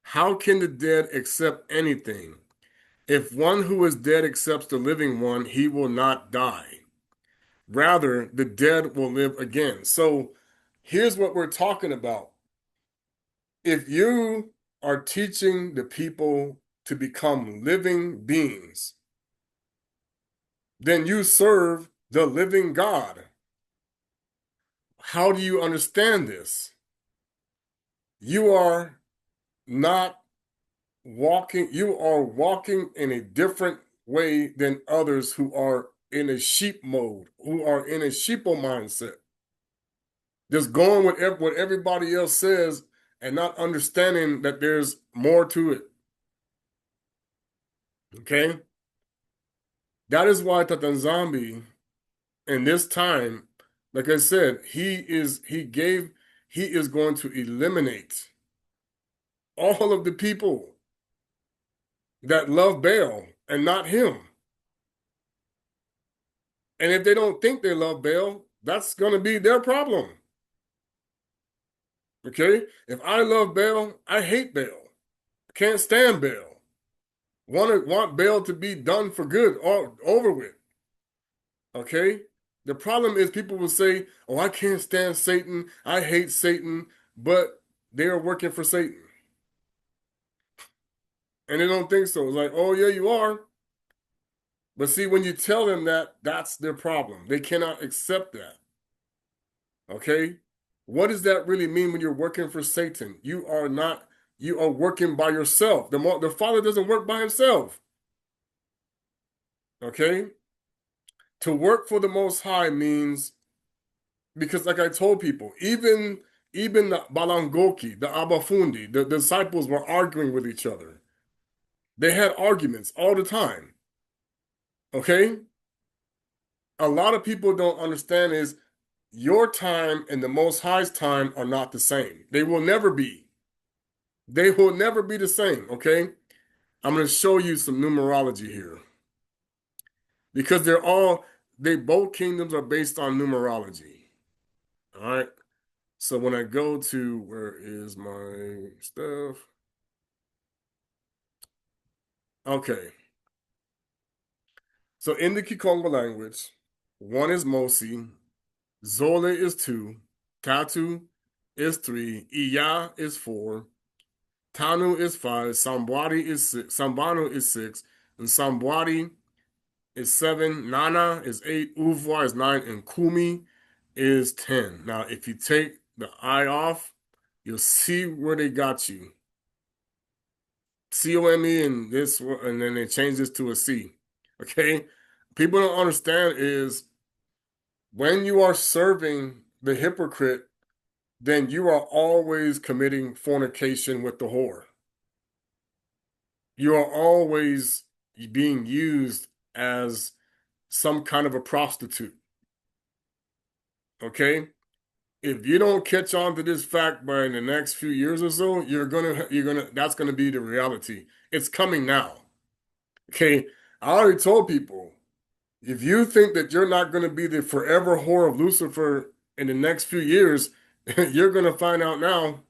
how can the dead accept anything? If one who is dead accepts the living one, he will not die. Rather, the dead will live again. So here's what we're talking about. If you are teaching the people to become living beings, then you serve the living God. How do you understand this? You are not you are walking in a different way than others who are in a sheep mode, who are in a sheeple mindset. Just going with what everybody else says and not understanding that there's more to it. Okay? That is why Tata nZambi in this time, like I said, he is going to eliminate all of the people that love Baal and not him. And if they don't think they love Baal, that's going to be their problem. Okay? If I love Baal, I hate Baal. I can't stand Baal. Want Baal to be done for good or over with. Okay? The problem is people will say, oh, I can't stand Satan. I hate Satan, but they are working for Satan. And they don't think so. It's like, oh, yeah, you are. But see, when you tell them that, that's their problem. They cannot accept that. Okay? What does that really mean when you're working for Satan? You are working by yourself. The Father doesn't work by himself. Okay? To work for the Most High means, because like I told people, even the Balangoki, the Abafundi, the disciples were arguing with each other. They had arguments all the time. Okay? A lot of people don't understand is your time and the Most High's time are not the same. They will never be. They will never be the same, okay? I'm going to show you some numerology here. Because both kingdoms are based on numerology. All right? So when I go to, where is my stuff? Okay. So in the Kikongo language, 1 is Mosi, Zole is 2, Tatu is 3, Iya is 4, Tanu is 5, Sambwadi is 6, Sambano is 6, and Sambwadi is 7, Nana is 8, Uvwa is 9, and Kumi is 10. Now, if you take the I off, you'll see where they got you. COME and this, and then they change this to a C. Okay? People don't understand is when you are serving the hypocrite, then you are always committing fornication with the whore. You are always being used as some kind of a prostitute. Okay? If you don't catch on to this fact by the next few years or so, that's gonna be the reality. It's coming now. Okay? I already told people, if you think that you're not gonna be the forever whore of Lucifer in the next few years, you're gonna find out now.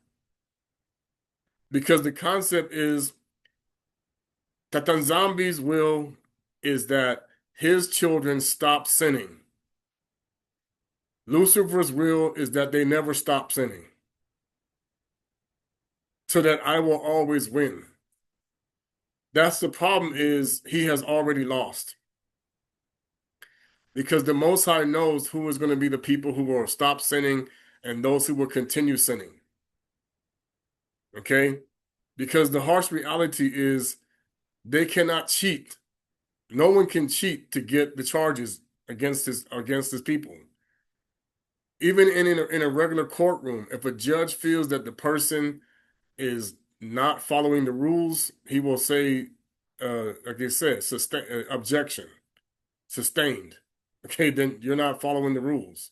Because the concept is that nZambi's will is that his children stop sinning. Lucifer's will is that they never stop sinning, so that I will always win. That's the problem, is he has already lost. Because the Most High knows who is going to be the people who will stop sinning and those who will continue sinning. Okay? Because the harsh reality is they cannot cheat No one can cheat to get the charges against his people. Even in a regular courtroom, if a judge feels that the person is not following the rules, he will say, like I said, objection, sustained. Okay, then you're not following the rules.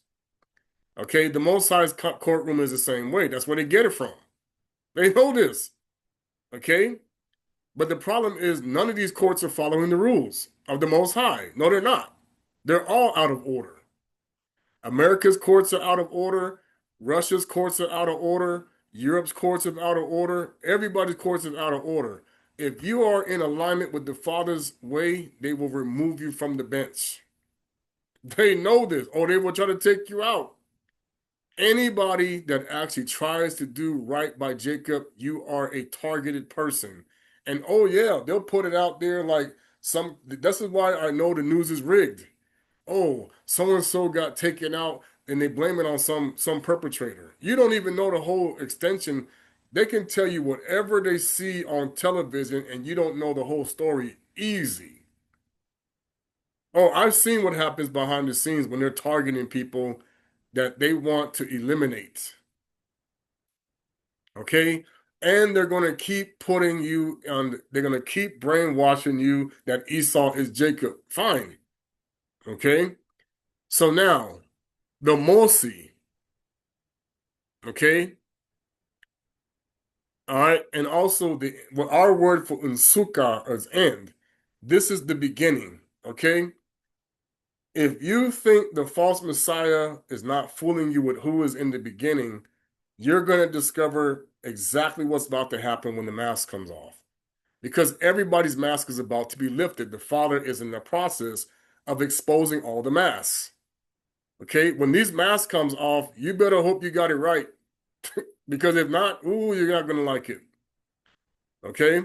Okay, the Most High's courtroom is the same way. That's where they get it from. They know this. Okay, but the problem is none of these courts are following the rules of the Most High. No, they're not. They're all out of order. America's courts are out of order. Russia's courts are out of order. Europe's courts are out of order. Everybody's courts are out of order. If you are in alignment with the Father's way, they will remove you from the bench. They know this, or they will try to take you out. Anybody that actually tries to do right by Jacob, you are a targeted person. And oh yeah, they'll put it out there like some. This is why I know the news is rigged. Oh, so and so got taken out, and they blame it on some perpetrator. You don't even know the whole extension. They can tell you whatever they see on television, and you don't know the whole story. Easy. Oh, I've seen what happens behind the scenes when they're targeting people that they want to eliminate. Okay? And they're going to keep putting you on, they're going to keep brainwashing you that Esau is Jacob. Fine. Okay? So now, the Mosi, okay? All right. And also, our word for unsuka is end. This is the beginning. Okay? If you think the false Messiah is not fooling you with who is in the beginning, you're going to discover exactly what's about to happen when the mask comes off. Because everybody's mask is about to be lifted. The Father is in the process of exposing all the masks. Okay? When these masks comes off, you better hope you got it right. Because if not, ooh, you're not going to like it. Okay?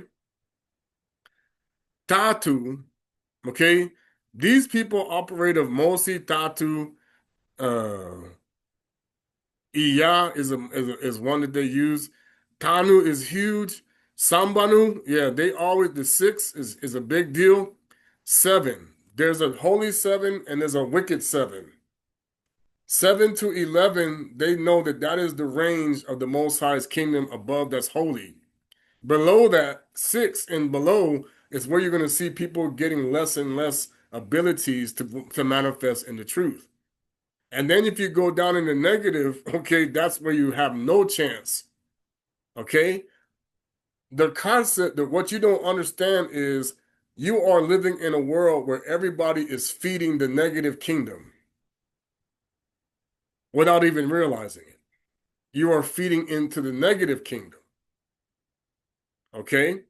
Tatu, okay? These people operate of Mosi, Tatu, Iya is one that they use. Tanu is huge. Sambanu, yeah, they always, the six is a big deal. Seven, there's a holy seven and there's a wicked seven. 7 to 11, they know that that is the range of the Most High's kingdom above that's holy. Below that, 6 and below is where you're going to see people getting less and less abilities to manifest in the truth. And then if you go down in the negative, okay, that's where you have no chance. Okay? The concept that what you don't understand is you are living in a world where everybody is feeding the negative kingdom without even realizing it. You are feeding into the negative kingdom. Okay?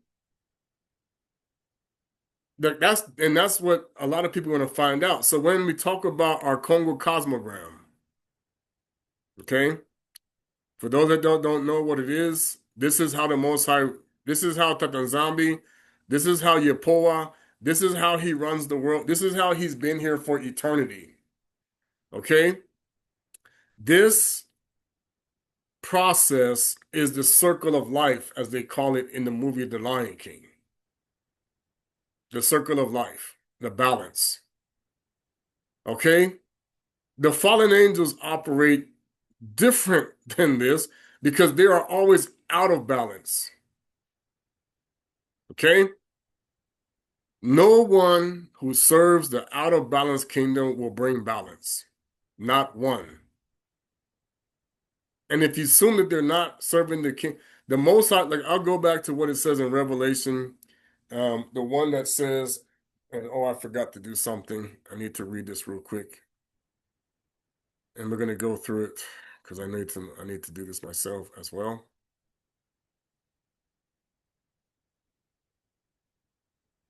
That's what a lot of people are going to find out. So when we talk about our Congo cosmogram, okay, for those that don't know what it is, this is how the Most High, this is how Tata nZambi, this is how Yepoah, this is how he runs the world. This is how he's been here for eternity. Okay, this process is the circle of life, as they call it in the movie The Lion King. The circle of life, the balance. Okay, the fallen angels operate different than this because they are always out of balance. Okay? No one who serves the out of balance kingdom will bring balance. Not one. And if you assume that they're not serving the king, the Most High, like I'll go back to what it says in Revelation, the one that says, and oh, I forgot to do something. I need to read this real quick. And we're gonna go through it because I need to do this myself as well.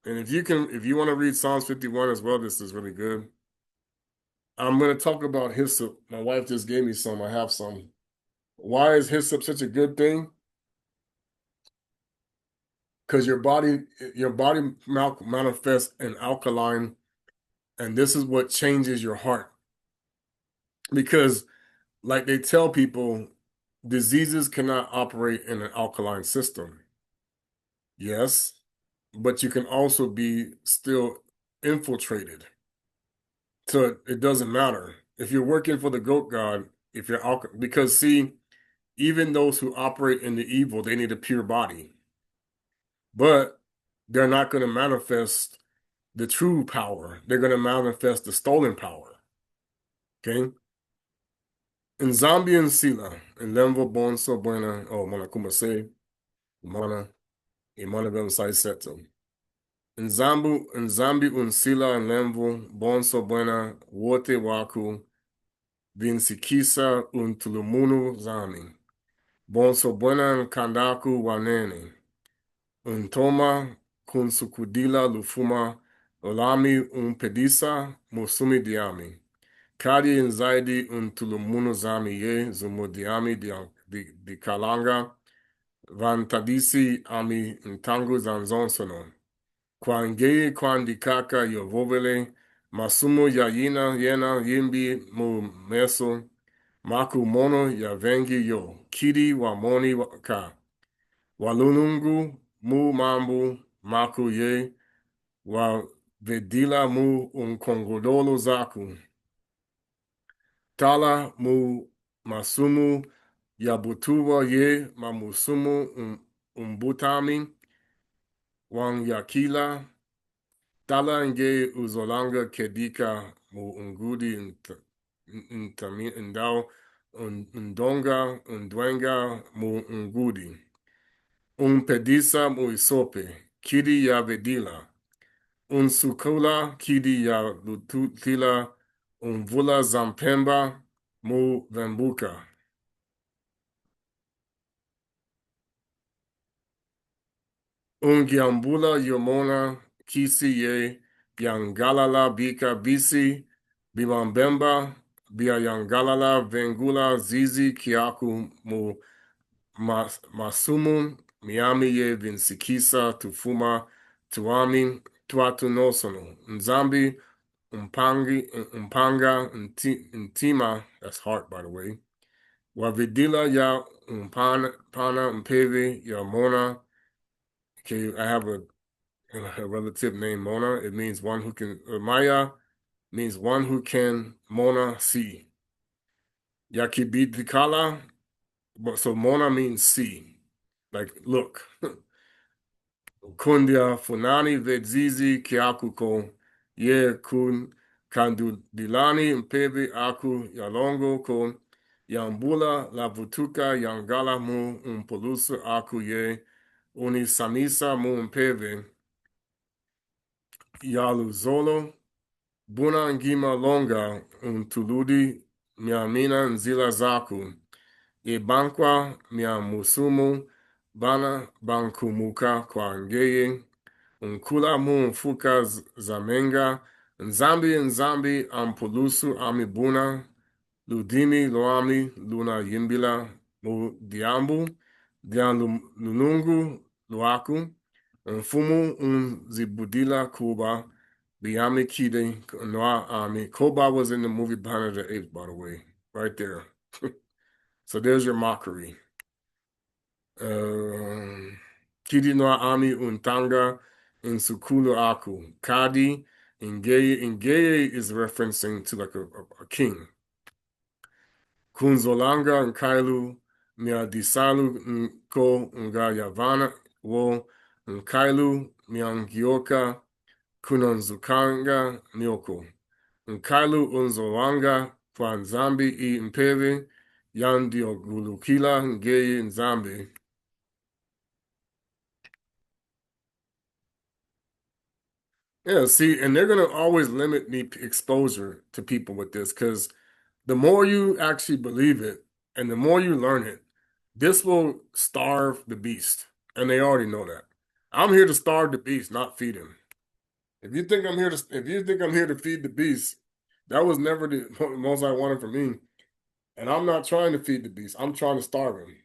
And if you want to read Psalms 51 as well, this is really good. I'm going to talk about hyssop. My wife just gave me some. I have some. Why is hyssop such a good thing? Because your body manifests an alkaline, and this is what changes your heart. Because, like they tell people, diseases cannot operate in an alkaline system. Yes, but you can also be still infiltrated. So it doesn't matter. If you're working for the goat god, if you're because see, even those who operate in the evil, they need a pure body. But they're not going to manifest the true power. They're going to manifest the stolen power. Okay? nZambi nsila, nlemvo bonso buena, oh, mana kumase, mana, imana bem seto. nZambi unsila nlemvo bonso buena, wote waku, vinsikisa untulumunu zami. Bonso buena kandaku wanene. Untoma kunsukudila lufuma, olami umpedisa musumi diami. Kadi nzaidi untulumuno zami ye zumudiami di kalanga vantadisi ami ntangu zanzonsono. Kwangeye kwandikaka yovovele masumo ya yena yimbi mu meso maku mono ya vengi yo kidi wa moni ka walunungu mu mambu maku ye wa vedila mu unkongodolo zaku. Tala mu masumu yabutuwa ye mamusumu umbutami wang yakila. Tala nge uzolanga kedika mu ungudi ndao undwenga mu ungudi. Pedisa mu isope kidi ya vedila. Unsukula kidi ya lututila umvula zampemba mu vembuka. Ungiambula yomona kisi ye yangalala bika bisi bimambemba bia yangalala vengula zizi kiaku mu masumu miami ye vinsikisa tufuma tuami tuatunosono nzambi umpanga ntima, that's heart by the way. Wavidila ya pana mpeve ya mona. Okay, I have a relative named Mona. It means one who can. Maya means one who can Mona see. Yakibidikala, so Mona means see, like look. Kundia funani vedzizi kiakuko ye kun kandudilani mpeve aku yalongo ko yambula lavutuka yangala mu umpolusu aku ye unisamisa mu mpeve yaluzolo buna ngima longa untuludi miamina nzila zaku ibankwa miamusumu bana bankumuka kwa ngeye unkula mu mfuka zamenga nzambi ampulusu ami buna ludimi loami luna yimbila mu diambu dian lunungu luaku mfumu unzibudila kuba biami kide noa ami. Koba was in the movie Planet of the Apes, by the way, right there. So there's your mockery. Kidi no ami untanga in sukulu aku. Kadi ingeye is referencing to like a king. Kunzolanga and Kailu mia disalu nko nga yavana wo nkailu miangioka kunanzukanga mioko. Nkailu unzolanga kwa nzambi I mpeve yandiogulukila ngeye nzambi. Yeah, see, and they're going to always limit me exposure to people with this because the more you actually believe it and the more you learn it, this will starve the beast. And they already know that. I'm here to starve the beast, not feed him. If you think I'm here to feed the beast, that was never the most I wanted for me. And I'm not trying to feed the beast. I'm trying to starve him.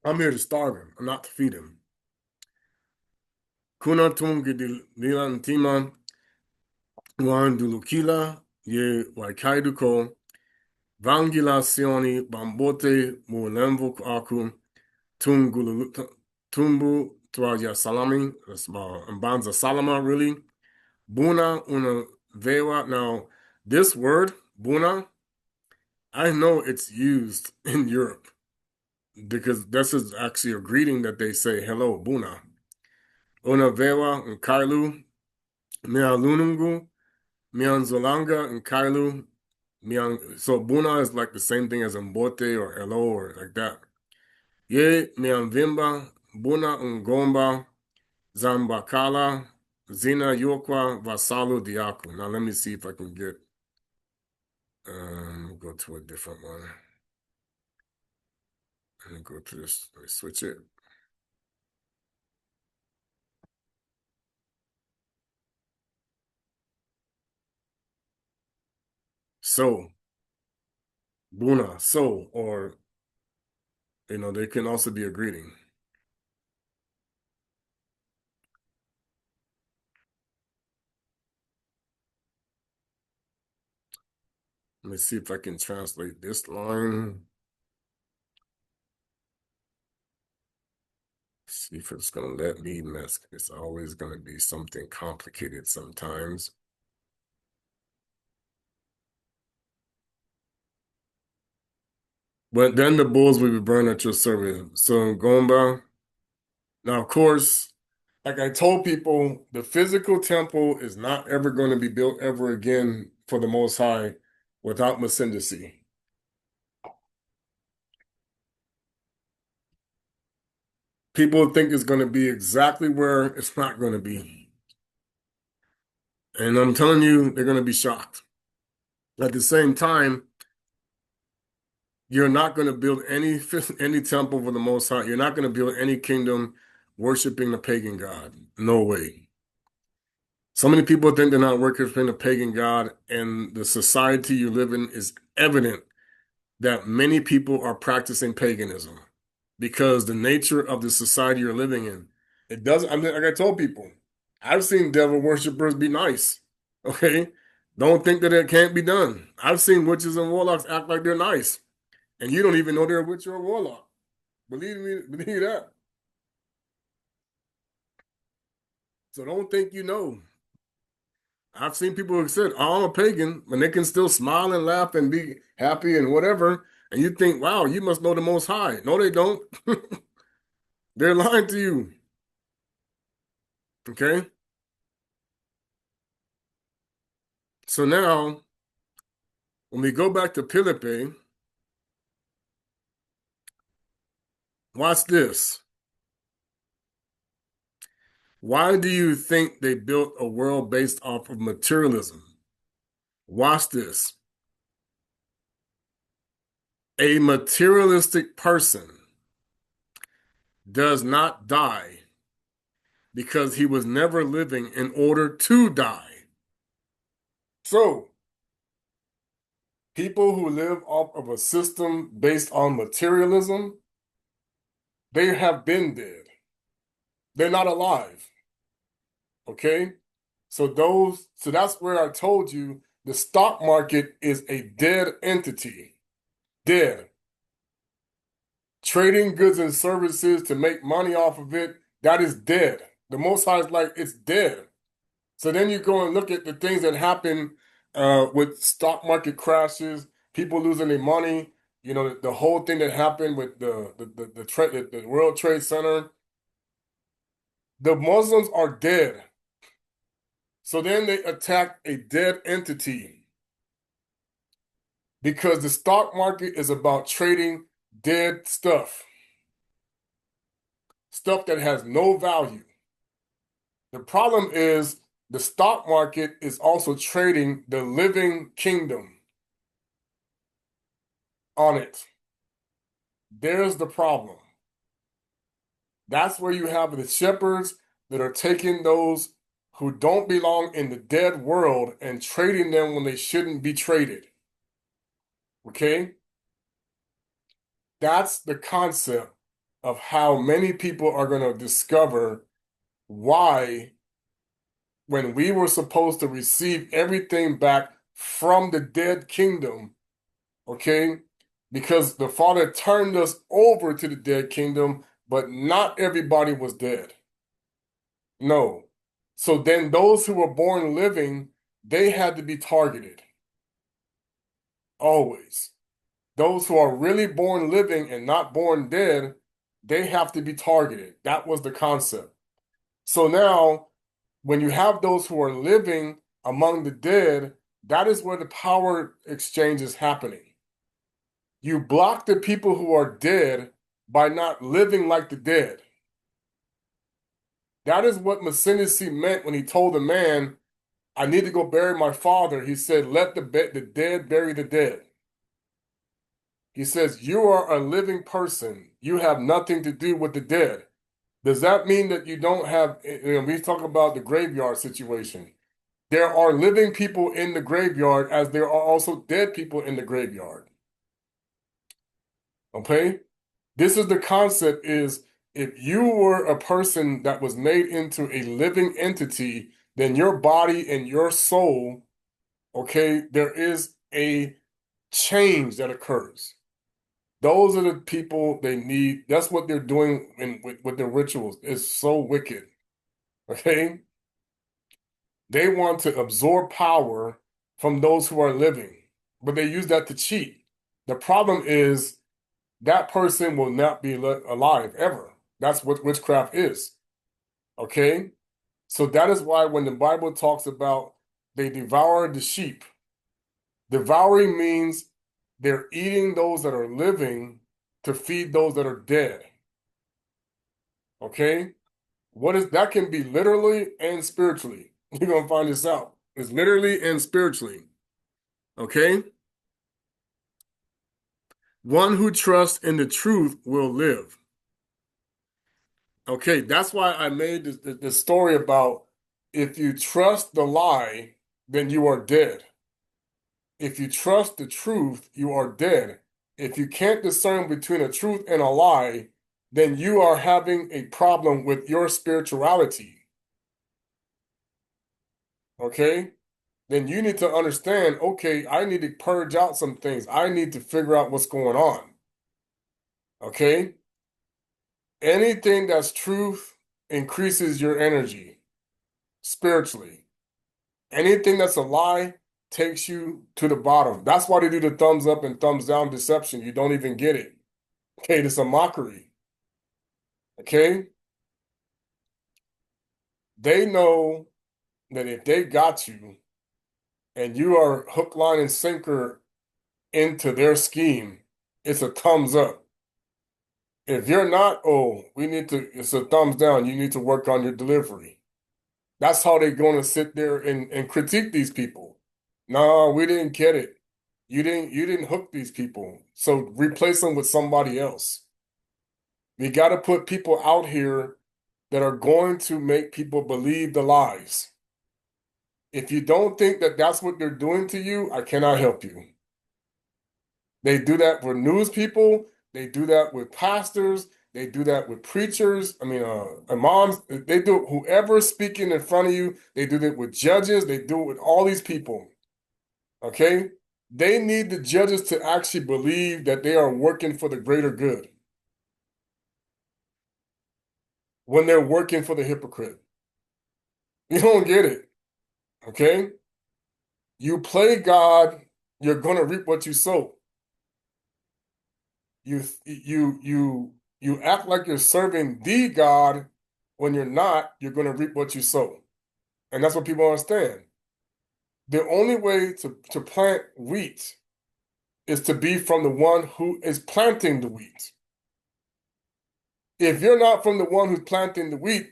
I'm here to starve him, not to feed him. Kuna tungi dila ntima wan dulukila ye waikaiduko vangilazioni bambote mulemvo aku tumbu Twa Salami, Mbanza Salama, really. Buna una vewa. Now, this word, Buna, I know it's used in Europe because this is actually a greeting that they say, hello, Buna. Una vewa and Kailu, Mia Lunungu, Mian Zolanga and Kailu. So Buna is like the same thing as Mbote or hello or like that. Ye Mian Vimba, Buna Ngomba, Zambakala, Zina Yokwa, Vasalu Diaku. Now let me see if I can get go to a different one. Let me go to this. Let me switch it. So, Buna, so, or, they can also be a greeting. Let me see if I can translate this line. See if it's going to let me mess. It's always going to be something complicated sometimes. But then the bulls will be burned at your service. So, Gomba. Now, of course, like I told people, the physical temple is not ever going to be built ever again for the Most High without Massendacy. People think it's going to be exactly where it's not going to be. And I'm telling you, they're going to be shocked. At the same time, you're not going to build any temple for the Most High. You're not going to build any kingdom worshiping the pagan god. No way. So many people think they're not worshiping the pagan god, and the society you live in is evident that many people are practicing paganism because the nature of the society you're living in. It doesn't, I mean, like I told people, I've seen devil worshippers be nice. Okay? Don't think that it can't be done. I've seen witches and warlocks act like they're nice, and you don't even know they're a witch or a warlock. Believe me, believe that. So don't think you know. I've seen people who said, oh, I'm a pagan, and they can still smile and laugh and be happy and whatever. And you think, wow, you must know the Most High. No, they don't. They're lying to you. Okay? So now, when we go back to Pilipe, watch this. Why do you think they built a world based off of materialism? Watch this. A materialistic person does not die because he was never living in order to die. So, people who live off of a system based on materialism, they have been dead. They're not alive. Okay? So that's where I told you the stock market is a dead entity. Dead. Trading goods and services to make money off of it, that is dead. The Most High is like, it's dead. So then you go and look at the things that happen with stock market crashes, people losing their money, the whole thing that happened with the World Trade Center. The Muslims are dead. So then they attack a dead entity because the stock market is about trading dead stuff that has no value. The problem is the stock market is also trading the living kingdom on it. There's the problem. That's where you have the shepherds that are taking those who don't belong in the dead world and trading them when they shouldn't be traded. Okay? That's the concept of how many people are going to discover why, when we were supposed to receive everything back from the dead kingdom, okay, because the Father turned us over to the dead kingdom, but not everybody was dead. No. So then those who were born living, they had to be targeted. Always. Those who are really born living and not born dead, they have to be targeted. That was the concept. So now, when you have those who are living among the dead, that is where the power exchange is happening. You block the people who are dead by not living like the dead. That is what Masinisi meant when he told the man, I need to go bury my father. He said, let the dead bury the dead. He says, you are a living person. You have nothing to do with the dead. Does that mean that you don't have, we talk about the graveyard situation. There are living people in the graveyard as there are also dead people in the graveyard. Okay? This is the concept is if you were a person that was made into a living entity, then your body and your soul, okay, there is a change that occurs. Those are the people they need. That's what they're doing with their rituals. It's so wicked. Okay? They want to absorb power from those who are living, but they use that to cheat. The problem is that person will not be alive ever. That's what witchcraft is. Okay? So that is why when the Bible talks about they devour the sheep, devouring means they're eating those that are living to feed those that are dead. Okay? What is that can be literally and spiritually. You're gonna find this out. It's literally and spiritually. Okay? One who trusts in the truth will live. Okay, that's why I made this story about if you trust the lie, then you are dead. If you trust the truth, you are dead. If you can't discern between a truth and a lie, then you are having a problem with your spirituality. Okay? Then you need to understand, okay, I need to purge out some things. I need to figure out what's going on. Okay? Anything that's truth increases your energy spiritually. Anything that's a lie takes you to the bottom. That's why they do the thumbs up and thumbs down deception. You don't even get it. Okay, it's a mockery. Okay? They know that if they got you and you are hook, line, and sinker into their scheme, it's a thumbs up. If you're not, oh, it's a thumbs down. You need to work on your delivery. That's how they're going to sit there and critique these people. No, we didn't get it. You didn't hook these people. So replace them with somebody else. We got to put people out here that are going to make people believe the lies. If you don't think that that's what they're doing to you, I cannot help you. They do that with news people. They do that with pastors. They do that with preachers. I mean, imams. They do it, whoever's speaking in front of you. They do that with judges. They do it with all these people. Okay? They need the judges to actually believe that they are working for the greater good when they're working for the hypocrite. You don't get it. Okay? You play God, you're going to reap what you sow. You act like you're serving the God when you're not, you're going to reap what you sow. And that's what people understand. The only way to plant wheat is to be from the one who is planting the wheat. If you're not from the one who's planting the wheat,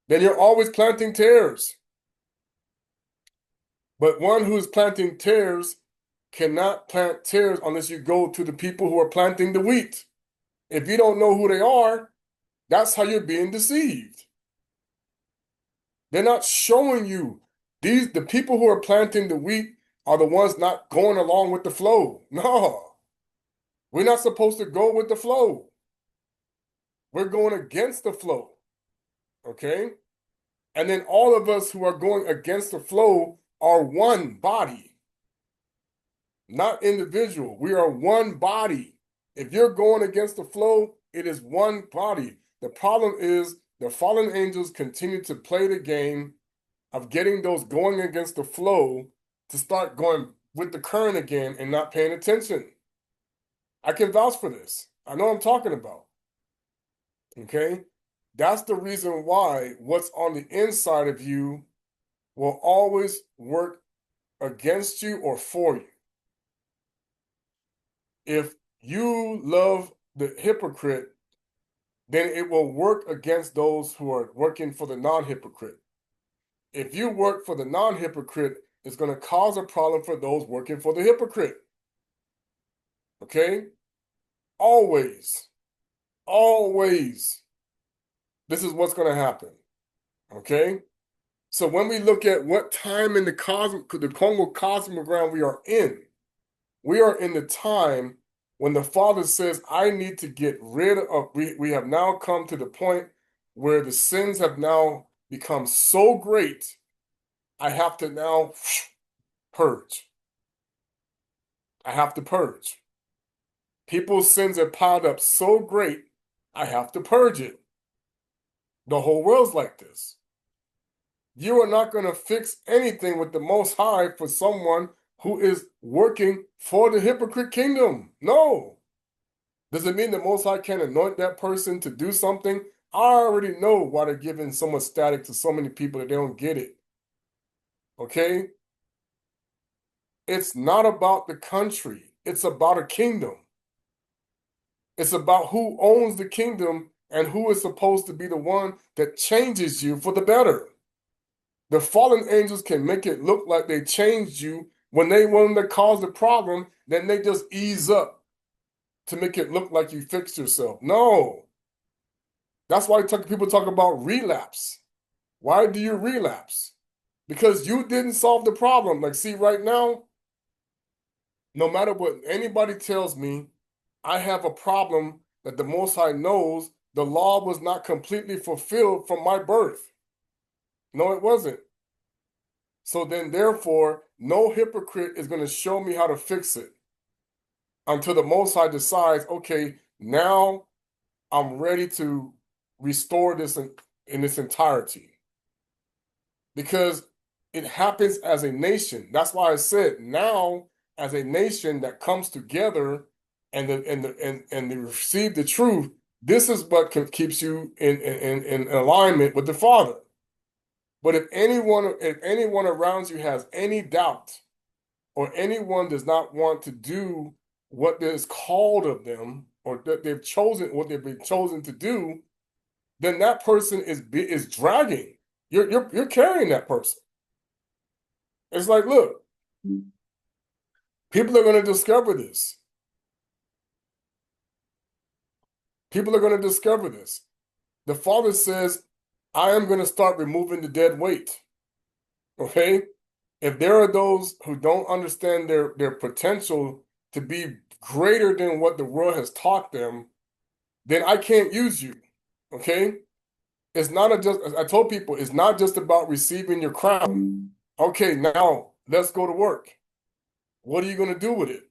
then you're always planting tares. But one who is planting tares cannot plant tares unless you go to the people who are planting the wheat. If you don't know who they are, that's how you're being deceived. They're not showing you. The people who are planting the wheat are the ones not going along with the flow. No, we're not supposed to go with the flow. We're going against the flow. Okay? And then all of us who are going against the flow are one body, not individual. We are one body. If you're going against the flow, it is one body. The problem is The fallen angels continue to play the game of getting those going against the flow to start going with the current again and not paying attention. I can vouch for this. I know what I'm talking about. Okay? That's the reason why what's on the inside of you will always work against you or for you. If you love the hypocrite, then it will work against those who are working for the non-hypocrite. If you work for the non-hypocrite, it's going to cause a problem for those working for the hypocrite. Okay? Always. Always. This is what's going to happen. Okay? So when we look at what time in the Congo cosmogram we are in the time when the Father says, I need to get rid of, we have now come to the point where the sins have now become so great, I have to now purge. I have to purge. People's sins have piled up so great, I have to purge it. The whole world's like this. You are not going to fix anything with the Most High for someone who is working for the hypocrite kingdom. No. Does it mean the Most High can't anoint that person to do something? I already know why they're giving so much static to so many people that they don't get it. Okay? It's not about the country. It's about a kingdom. It's about who owns the kingdom and who is supposed to be the one that changes you for the better. The fallen angels can make it look like they changed you when they want to cause the problem, then they just ease up to make it look like you fixed yourself. No. That's why people talk about relapse. Why do you relapse? Because you didn't solve the problem. Like, see, right now, no matter what anybody tells me, I have a problem that the Most High knows the law was not completely fulfilled from my birth. No, it wasn't. So then, therefore, no hypocrite is going to show me how to fix it until the Most High decides, okay, now I'm ready to restore this in its entirety. Because it happens as a nation. That's why I said now, as a nation that comes together and they receive the truth, this is what keeps you in alignment with the Father. But if anyone around you has any doubt, or anyone does not want to do what is called of them, or that they've chosen what they've been chosen to do, then that person is dragging. You're carrying that person. It's like, look, people are going to discover this. People are going to discover this. The Father says, I am going to start removing the dead weight. Okay? If there are those who don't understand their potential to be greater than what the world has taught them, then I can't use you. Okay? It's not just, I told people, it's not just about receiving your crown. Okay, now let's go to work. What are you going to do with it?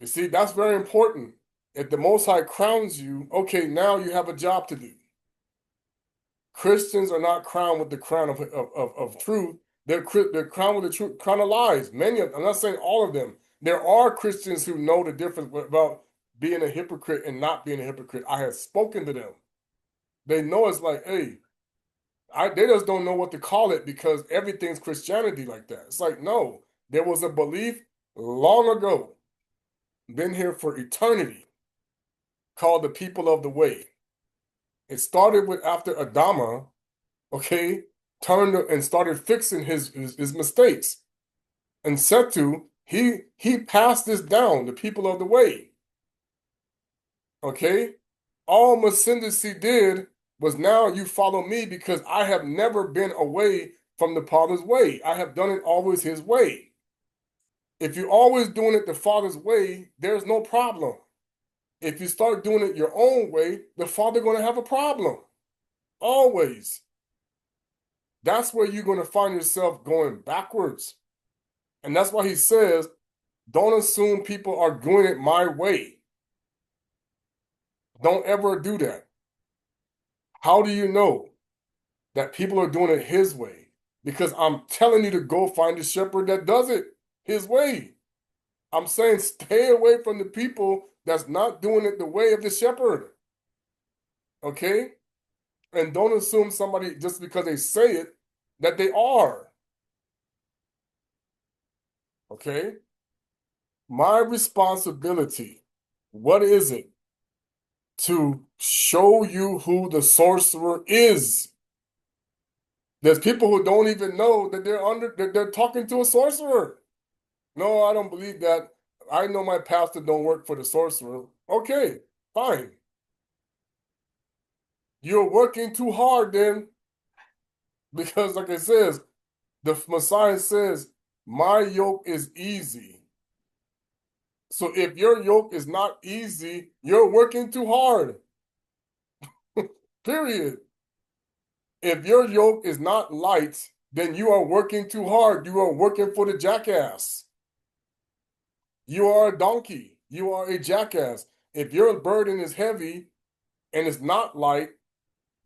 You see, that's very important. If the Most High crowns you, okay, now you have a job to do. Christians are not crowned with the crown of truth. They're crowned with the truth, crown of lies. Many of them, I'm not saying all of them. There are Christians who know the difference about being a hypocrite and not being a hypocrite. I have spoken to them. They know it's like, hey, they just don't know what to call it because everything's Christianity like that. It's like, no, there was a belief long ago, been here for eternity, called the people of the way. It started with after Adama, okay, turned and started fixing his mistakes. And Setu, he passed this down, the people of the way. Okay? All Masindisi did was now you follow me because I have never been away from the Father's way. I have done it always his way. If you're always doing it the Father's way, there's no problem. If you start doing it your own way, the Father's going to have a problem. Always. That's where you're going to find yourself going backwards. And that's why he says, don't assume people are doing it my way. Don't ever do that. How do you know that people are doing it his way? Because I'm telling you to go find a shepherd that does it his way. I'm saying stay away from the people that's not doing it the way of the shepherd. Okay? And don't assume somebody just because they say it that they are. Okay? My responsibility, what is it? To show you who the sorcerer is. There's people who don't even know that they're talking to a sorcerer. No, I don't believe that. I know my pastor don't work for the sorcerer. Okay, fine. You're working too hard then, because like it says, the Messiah says, my yoke is easy. So if your yoke is not easy, you're working too hard. Period. If your yoke is not light, then you are working too hard. You are working for the jackass. You are a donkey. You are a jackass. If your burden is heavy and it's not light,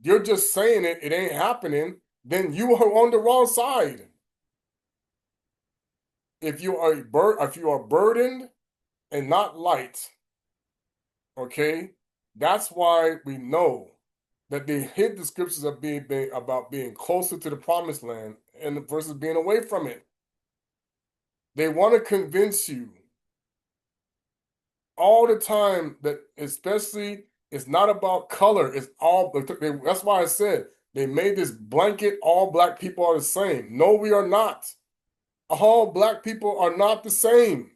you're just saying it, it ain't happening, then you are on the wrong side. If you are burdened and not light, okay, that's why we know that they hid the scriptures of about being closer to the promised land and versus being away from it. They want to convince you all the time that, especially, it's not about color. It's all. That's why I said they made this blanket. All black people are the same. No, we are not. All black people are not the same.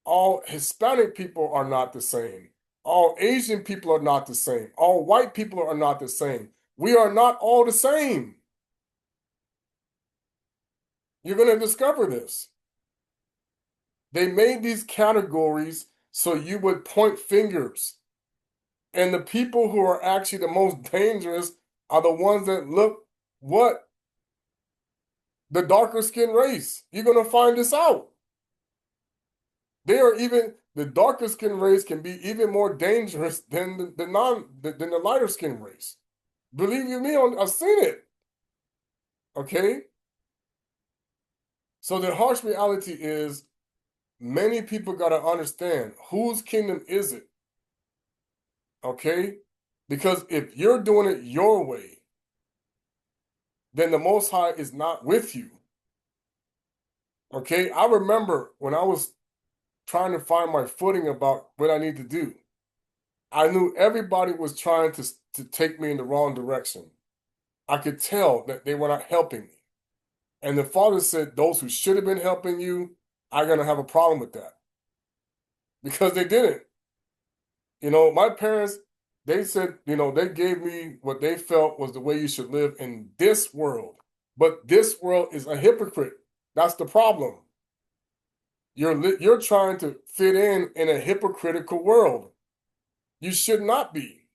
All Hispanic people are not the same. All Asian people are not the same. All white people are not the same. We are not all the same. You're going to discover this. They made these categories so you would point fingers. And the people who are actually the most dangerous are the ones that look what? The darker skin race. You're going to find this out. The darker skin race can be even more dangerous than the lighter skin race. Believe you me, I've seen it. Okay? So the harsh reality is many people got to understand whose kingdom is it? Okay? Because if you're doing it your way, then the Most High is not with you. Okay? I remember when I was trying to find my footing about what I need to do, I knew everybody was trying to take me in the wrong direction. I could tell that they were not helping me. And the Father said, those who should have been helping you are going to have a problem with that. Because they didn't. My parents, they said, they gave me what they felt was the way you should live in this world. But this world is a hypocrite. That's the problem. You're trying to fit in a hypocritical world. You should not be.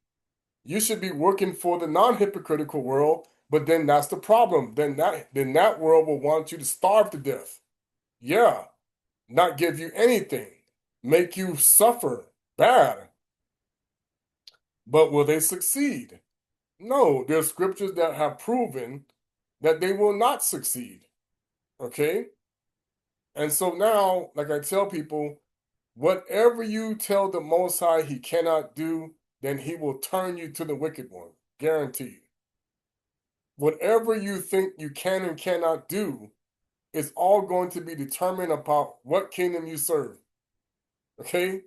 You should be working for the non-hypocritical world, but then that's the problem. Then that world will want you to starve to death. Yeah, not give you anything, make you suffer bad. But will they succeed? No, there's scriptures that have proven that they will not succeed. Okay? And so now, like I tell people, whatever you tell the Most High he cannot do, then he will turn you to the wicked one. Guaranteed. Whatever you think you can and cannot do is all going to be determined about what kingdom you serve. Okay?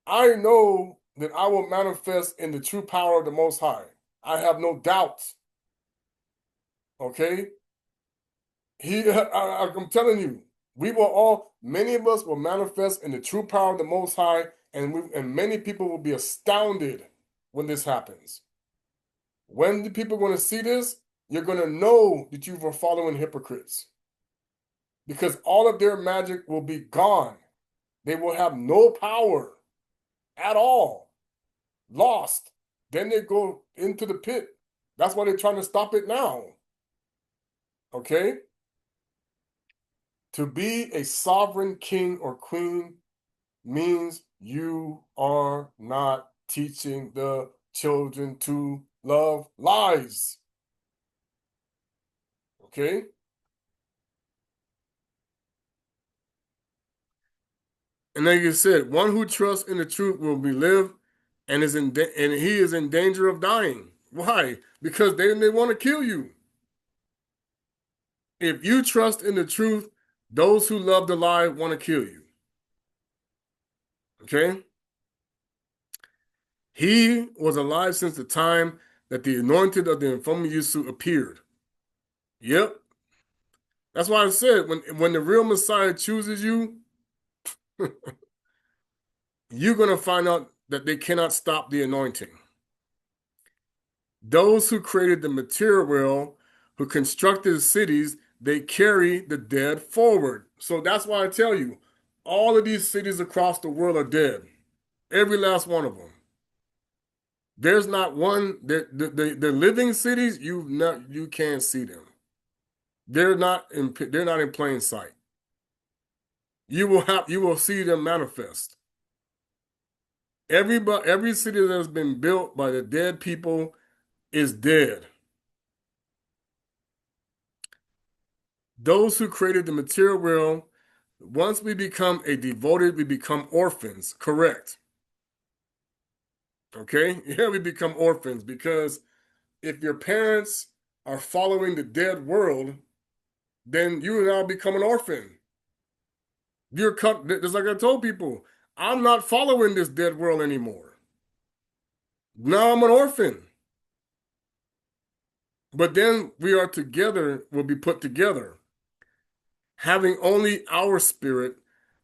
I know that I will manifest in the true power of the Most High. I have no doubt. Okay? I'm telling you, many of us will manifest in the true power of the Most High, and many people will be astounded when this happens. When the people are going to see this, you're going to know that you were following hypocrites. Because all of their magic will be gone. They will have no power at all. Lost. Then they go into the pit. That's why they're trying to stop it now. Okay? To be a sovereign king or queen means you are not teaching the children to love lies. Okay? And like you said, one who trusts in the truth will be live and and he is in danger of dying. Why? Because they want to kill you. If you trust in the truth, those who love the lie want to kill you. Okay? He was alive since the time that the anointed of the Infomu appeared. Yep. That's why I said when the real Messiah chooses you, you're going to find out that they cannot stop the anointing. Those who created the material world, who constructed the cities, they carry the dead forward. So that's why I tell you, all of these cities across the world are dead. Every last one of them. There's not one. The living cities, you can't see them. They're not in plain sight. You will see them manifest. Every city that has been built by the dead people is dead. Those who created the material world, once we become we become orphans. Correct. Okay? Yeah, we become orphans because if your parents are following the dead world, then you now become an orphan. You're cut, just like I told people, I'm not following this dead world anymore. Now I'm an orphan. But then we are together, will be put together, having only our spirit.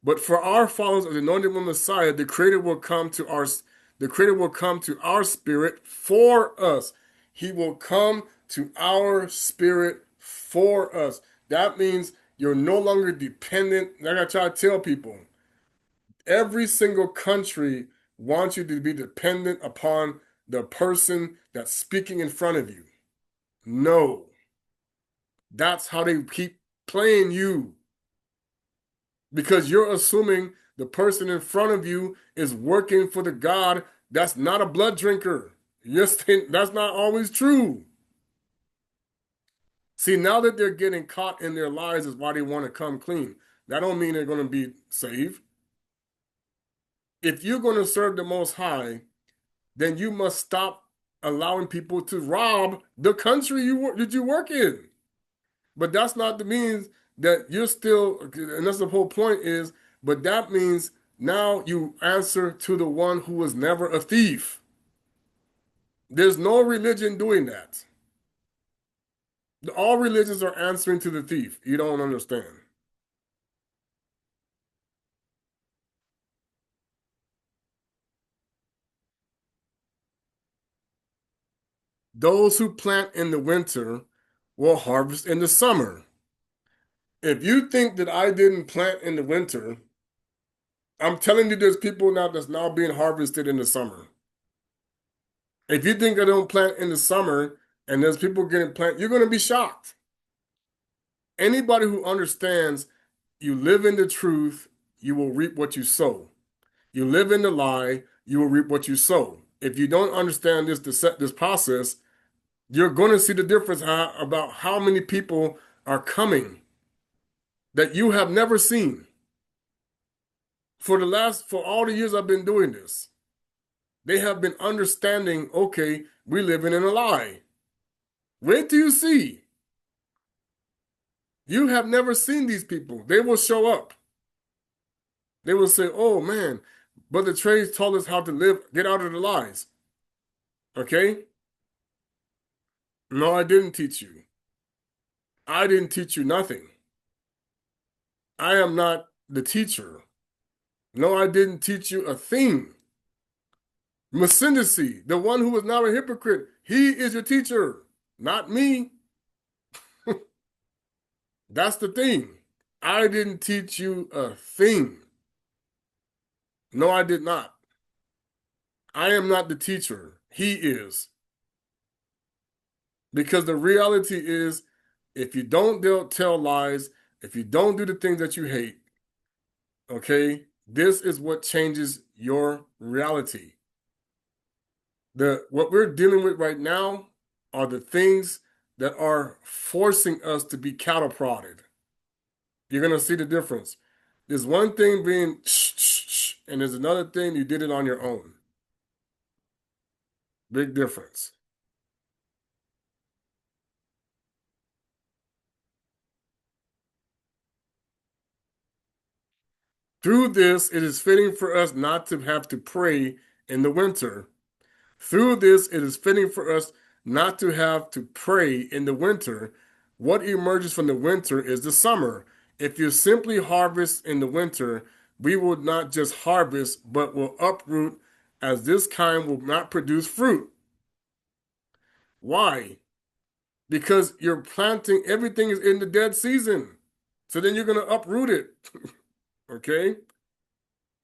But for our followers of the anointed one Messiah, the Creator will come to our spirit for us. He will come to our spirit for us. That means you're no longer dependent. Like I try to tell people, every single country wants you to be dependent upon the person that's speaking in front of you. No. That's how they keep playing you. Because you're assuming the person in front of you is working for the God that's not a blood drinker. Yes, that's not always true. See, now that they're getting caught in their lies is why they want to come clean. That don't mean they're going to be saved. If you're going to serve the Most High, then you must stop allowing people to rob the country that you work in. But that's not the means that you're still, and that's the whole point is, but that means now you answer to the one who was never a thief. There's no religion doing that. All religions are answering to the thief. You don't understand. Those who plant in the winter will harvest in the summer. If you think that I didn't plant in the winter, I'm telling you there's people now that's now being harvested in the summer. If you think I don't plant in the summer and there's people getting planted, you're going to be shocked. Anybody who understands you live in the truth, you will reap what you sow. You live in the lie, you will reap what you sow. If you don't understand this process, you're going to see the difference about how many people are coming that you have never seen. For all the years I've been doing this, they have been understanding, okay, we're living in a lie. Wait till you see. You have never seen these people. They will show up. They will say, oh man, Brother Trey told us how to live, get out of the lies. Okay? No, I didn't teach you. I didn't teach you nothing. I am not the teacher. No, I didn't teach you a thing. Masindisi, the one who was now a hypocrite, he is your teacher, not me. That's the thing. I didn't teach you a thing. No, I did not. I am not the teacher. He is. Because the reality is, if you don't tell lies, if you don't do the things that you hate, okay, this is what changes your reality. What we're dealing with right now are the things that are forcing us to be cattle prodded. You're gonna see the difference. There's one thing being shh, shh, shh, and there's another thing you did it on your own. Big difference. Through this, it is fitting for us not to have to pray in the winter. Through this, it is fitting for us not to have to pray in the winter. What emerges from the winter is the summer. If you simply harvest in the winter, we will not just harvest, but will uproot, as this kind will not produce fruit. Why? Because you're planting, everything is in the dead season. So then you're going to uproot it. Okay?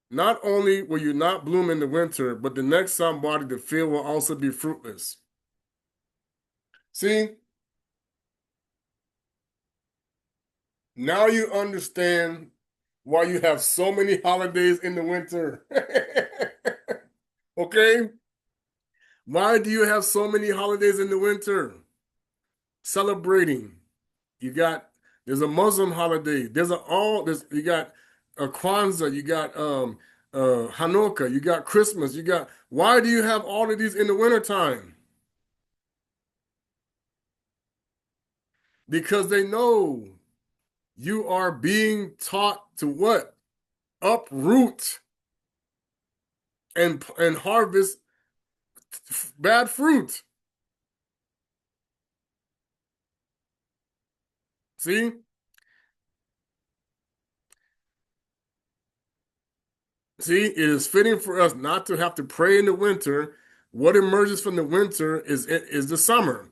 Not only will you not bloom in the winter, but the next somebody to field will also be fruitless. See, now you understand why you have so many holidays in the winter. Okay? Why do you have so many holidays in the winter? Celebrating. You got there's a Muslim holiday. There's you got Kwanzaa, you got Hanukkah, you got Christmas, you got why do you have all of these in the wintertime? Because they know you are being taught to what? Uproot and harvest bad fruit. See? See, it is fitting for us not to have to pray in the winter. What emerges from the winter is the summer.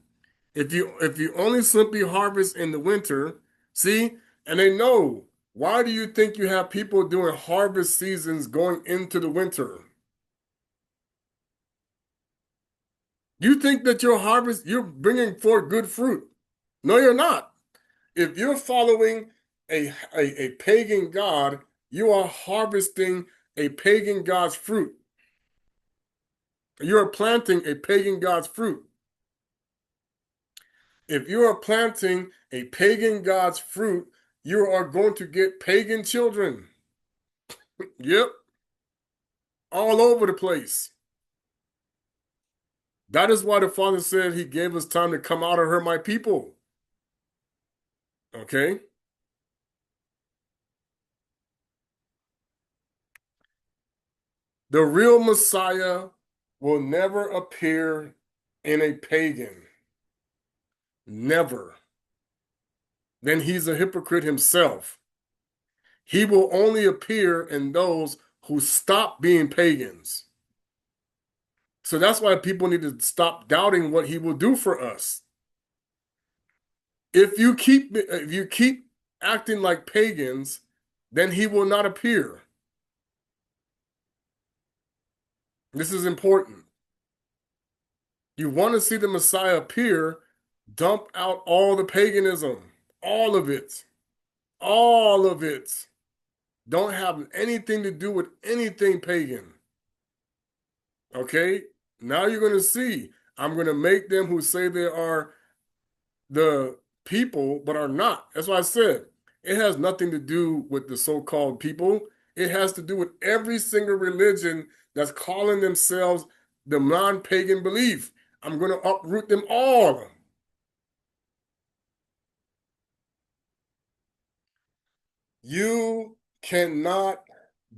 If you only simply harvest in the winter, see, and they know, why do you think you have people doing harvest seasons going into the winter? You think that your harvest, you're bringing forth good fruit. No, you're not. If you're following a pagan god, you are harvesting a pagan god's fruit. You are planting a pagan god's fruit. If you are planting a pagan god's fruit, you are going to get pagan children. Yep, all over the place. That is why the Father said he gave us time to come out of her, my people. Okay? The real Messiah will never appear in a pagan. Never. Then he's a hypocrite himself. He will only appear in those who stop being pagans. So that's why people need to stop doubting what he will do for us. If you keep acting like pagans, then he will not appear. This is important. You want to see the Messiah appear, dump out all the paganism, all of it. All of it. Don't have anything to do with anything pagan. Okay? Now you're going to see. I'm going to make them who say they are the people, but are not. That's why I said it has nothing to do with the so-called people. It has to do with every single religion that's calling themselves the non-pagan belief. I'm going to uproot them all. You cannot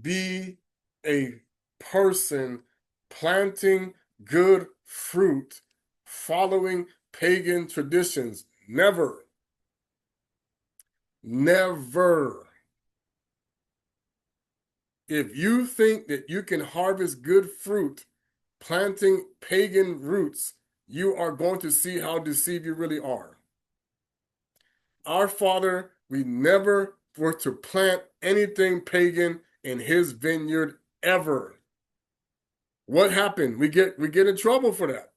be a person planting good fruit following pagan traditions. Never. Never. If you think that you can harvest good fruit planting pagan roots, you are going to see how deceived you really are. Our Father, we never were to plant anything pagan in his vineyard ever. What happened? We get in trouble for that.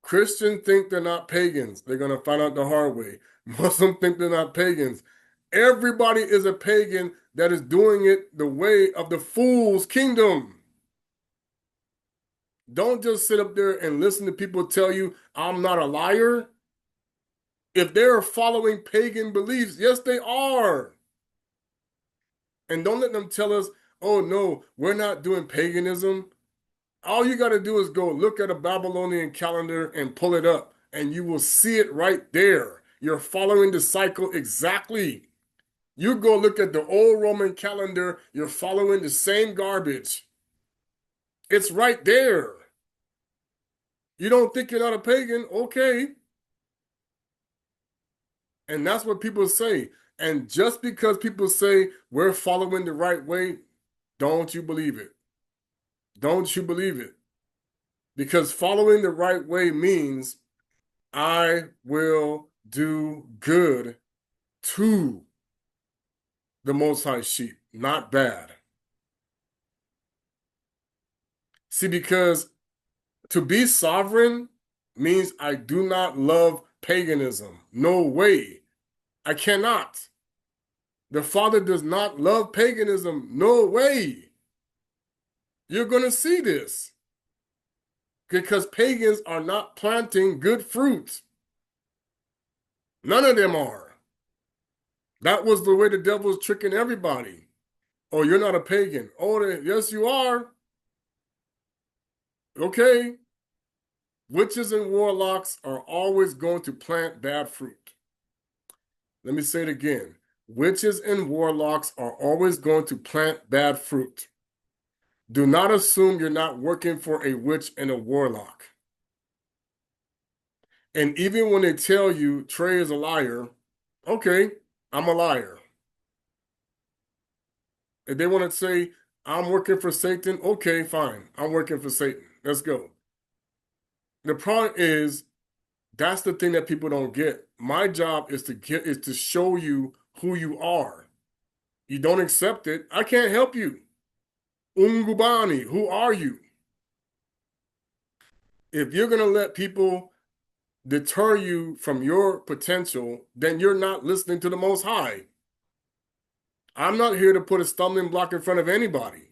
Christians think they're not pagans. They're going to find out the hard way. Muslims think they're not pagans. Everybody is a pagan that is doing it the way of the fool's kingdom. Don't just sit up there and listen to people tell you, I'm not a liar. If they're following pagan beliefs, yes, they are. And don't let them tell us, oh, no, we're not doing paganism. All you got to do is go look at a Babylonian calendar and pull it up, and you will see it right there. You're following the cycle exactly. You go look at the old Roman calendar, you're following the same garbage. It's right there. You don't think you're not a pagan? Okay. And that's what people say. And just because people say we're following the right way, don't you believe it? Don't you believe it? Because following the right way means I will do good to the Most High sheep, not bad. See, because to be sovereign means I do not love paganism. No way. I cannot. The Father does not love paganism. No way. You're going to see this because pagans are not planting good fruit. None of them are. That was the way the devil's tricking everybody. Oh, you're not a pagan. Oh, yes, you are. Okay. Witches and warlocks are always going to plant bad fruit. Let me say it again. Witches and warlocks are always going to plant bad fruit. Do not assume you're not working for a witch and a warlock. And even when they tell you Trey is a liar, okay, I'm a liar. If they want to say I'm working for Satan, okay, fine. I'm working for Satan. Let's go. The problem is that's the thing that people don't get. My job is to show you who you are. You don't accept it, I can't help you. Ungubani, who are you? If you're going to let people deter you from your potential, then you're not listening to the Most High. I'm not here to put a stumbling block in front of anybody.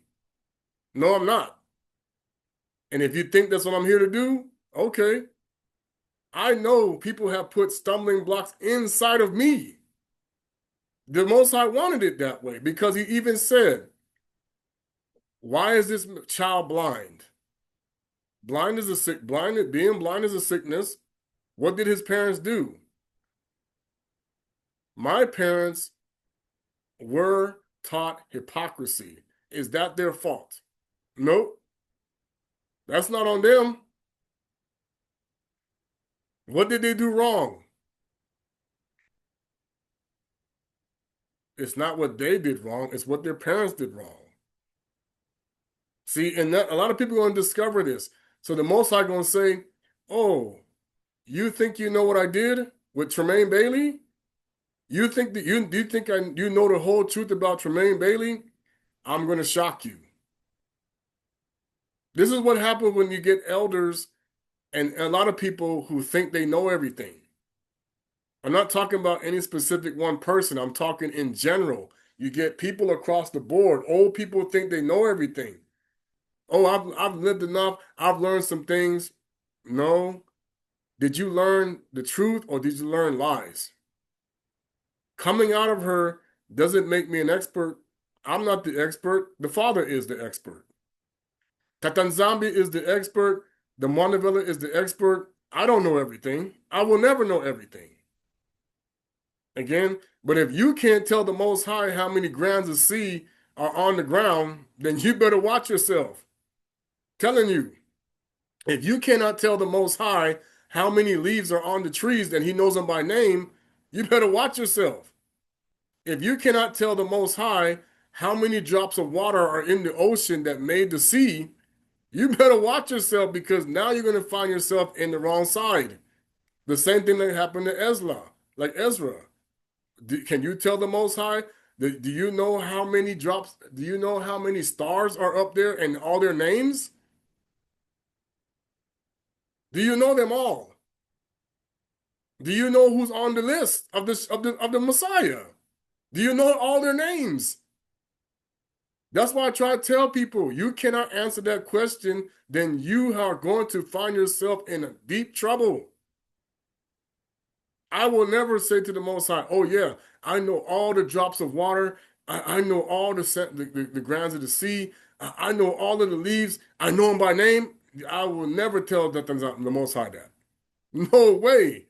No, I'm not. And if you think that's what I'm here to do, okay. I know people have put stumbling blocks inside of me. The Most High wanted it that way because he even said, why is this child blind? Being blind is a sickness. What did his parents do? My parents were taught hypocrisy. Is that their fault? Nope. That's not on them. What did they do wrong? It's not what they did wrong, it's what their parents did wrong. See, and a lot of people are going to discover this. So the Most High going to say, oh, you think you know what I did with Tremaine Bailey? You think that you think you know the whole truth about Tremaine Bailey? I'm going to shock you. This is what happens when you get elders and a lot of people who think they know everything. I'm not talking about any specific one person. I'm talking in general. You get people across the board. Old people think they know everything. Oh, I've lived enough. I've learned some things. No. Did you learn the truth or did you learn lies? Coming out of her doesn't make me an expert. I'm not the expert. The Father is the expert. Tata nZambi is the expert. The Montevideo is the expert. I don't know everything. I will never know everything. Again, but if you can't tell the Most High how many grains of seed are on the ground, then you better watch yourself. Telling you, if you cannot tell the Most High how many leaves are on the trees and he knows them by name, you better watch yourself. If you cannot tell the Most High how many drops of water are in the ocean that made the sea, you better watch yourself because now you're going to find yourself in the wrong side. The same thing that happened to Ezra. Can you tell the Most High? Do you know how many drops? Do you know how many stars are up there and all their names? Do you know them all? Do you know who's on the list of the Messiah? Do you know all their names? That's why I try to tell people, you cannot answer that question, then you are going to find yourself in deep trouble. I will never say to the Most High, oh yeah, I know all the drops of water. I know all the grounds of the sea. I know all of the leaves. I know them by name. I will never tell the Most High that. No way.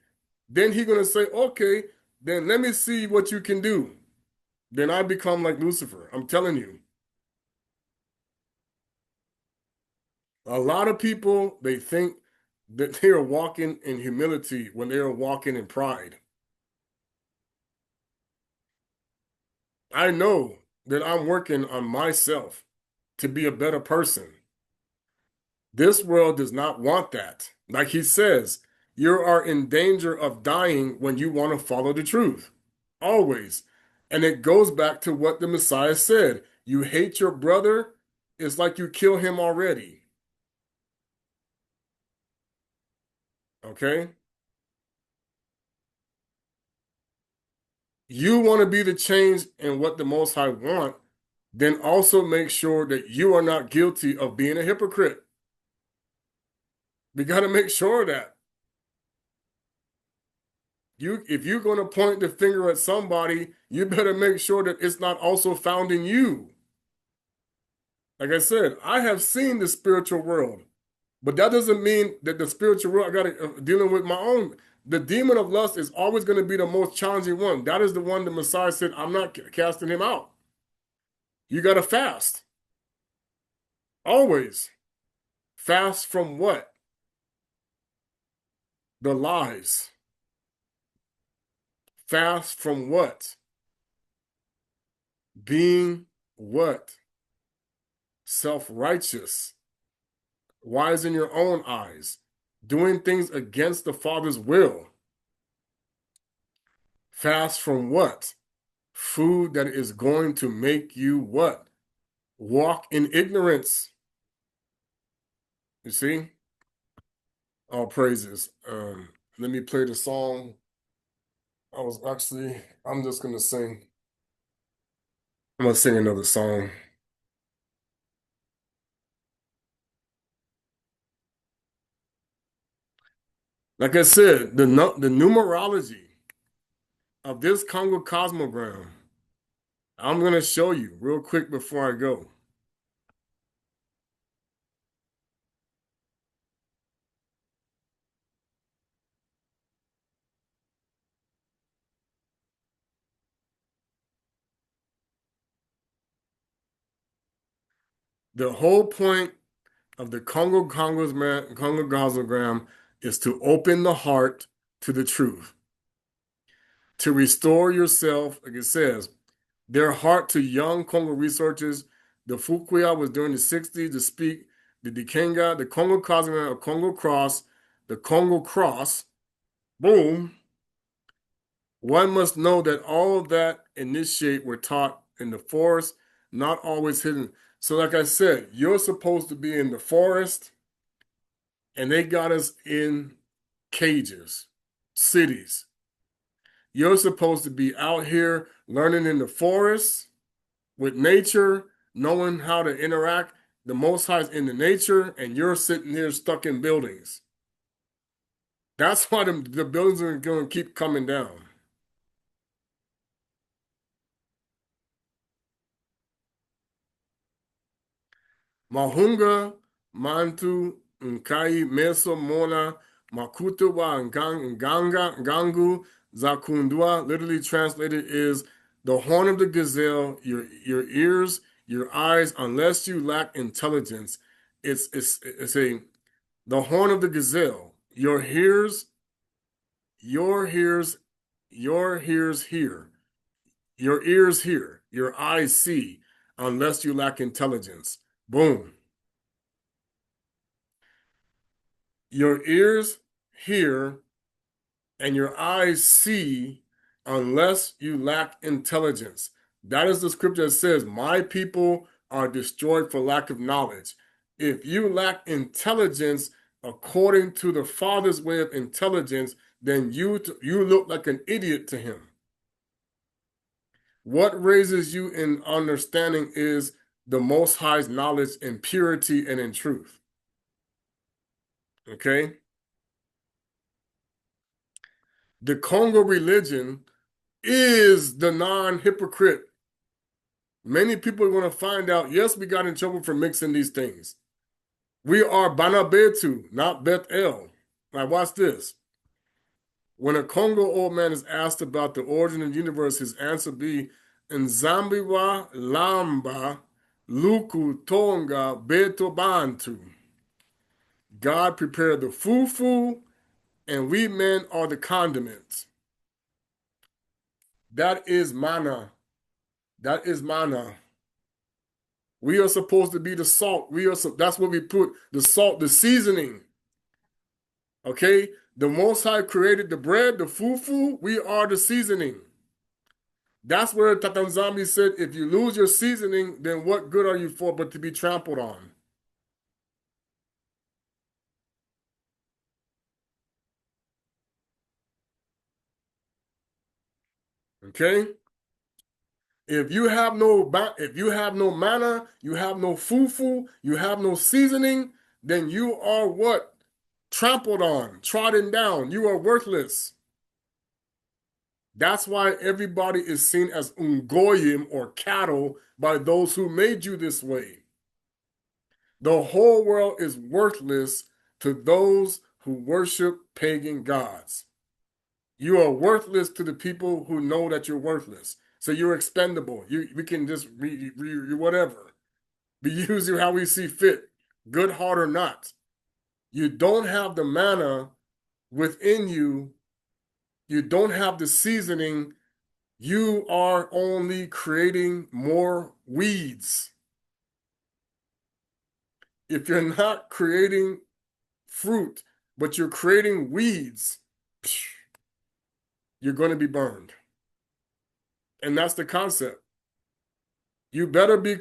Then He's going to say, okay, then let me see what you can do. Then I become like Lucifer. I'm telling you. A lot of people, they think that they are walking in humility when they are walking in pride. I know that I'm working on myself to be a better person. This world does not want that. Like he says, you are in danger of dying when you want to follow the truth. Always. And it goes back to what the Messiah said. You hate your brother, it's like you kill him already. Okay? You want to be the change in what the Most High want, then also make sure that you are not guilty of being a hypocrite. We got to make sure of that. If you're going to point the finger at somebody, you better make sure that it's not also found in you. Like I said, I have seen the spiritual world, but that doesn't mean that the spiritual world I got to dealing with my own. The demon of lust is always going to be the most challenging one. That is the one the Messiah said, I'm not casting him out. You got to fast. Always. Fast from what? The lies. Fast from what? Being what? Self-righteous. Wise in your own eyes. Doing things against the Father's will. Fast from what? Food that is going to make you what? Walk in ignorance. You see? All praises. Let me play the song. I'm just going to sing. I'm going to sing another song. Like I said, the numerology of this Congo cosmogram, I'm going to show you real quick before I go. The whole point of the Congo cosmogram is to open the heart to the truth, to restore yourself, like it says, their heart to young Congo researchers. The Fukuya was during the 60s to speak the Dikenga, the Congo cosmogram of Congo cross, the Congo cross, boom. One must know that all of that initiate were taught in the forest, not always hidden. So, like I said, you're supposed to be in the forest, and they got us in cages, cities. You're supposed to be out here learning in the forest with nature, knowing how to interact. The Most High is in the nature, and you're sitting here stuck in buildings. That's why the buildings are going to keep coming down. Mahunga, Mantu, Nkai, Meso, Mona, Makutu wa Gangu, Zakundua, literally translated is the horn of the gazelle, your ears, your eyes, unless you lack intelligence. It's a the horn of the gazelle, your hears, your hears hear, your ears hear, your eyes see, unless you lack intelligence. Boom. Your ears hear and your eyes see unless you lack intelligence. That is the scripture that says, my people are destroyed for lack of knowledge. If you lack intelligence according to the Father's way of intelligence, then you look like an idiot to him. What raises you in understanding is the Most High's knowledge in purity and in truth. Okay? The Congo religion is the non-hypocrite. Many people are going to find out, yes, we got in trouble for mixing these things. We are Banabetu, not Beth El. Now watch this. When a Congo old man is asked about the origin of the universe, his answer be, nZambi wa lamba luku tonga beto bantu. God prepared the fufu, and we men are the condiments. That is manna. That is manna. We are supposed to be the salt. That's what we put, the salt, the seasoning. Okay? The Most High created the bread, the fufu. We are the seasoning. That's where Tata nZambi said, if you lose your seasoning, then what good are you for but to be trampled on? Okay? If you have no manna, you have no fufu, you have no seasoning, then you are what? Trampled on, trodden down. You are worthless. That's why everybody is seen as ungoyim or cattle by those who made you this way. The whole world is worthless to those who worship pagan gods. You are worthless to the people who know that you're worthless. So you're expendable. We can just whatever. We use you how we see fit, good, hard, or not. You don't have the manna within you. You don't have the seasoning. You are only creating more weeds. If you're not creating fruit, but you're creating weeds, you're going to be burned. And that's the concept. You better be,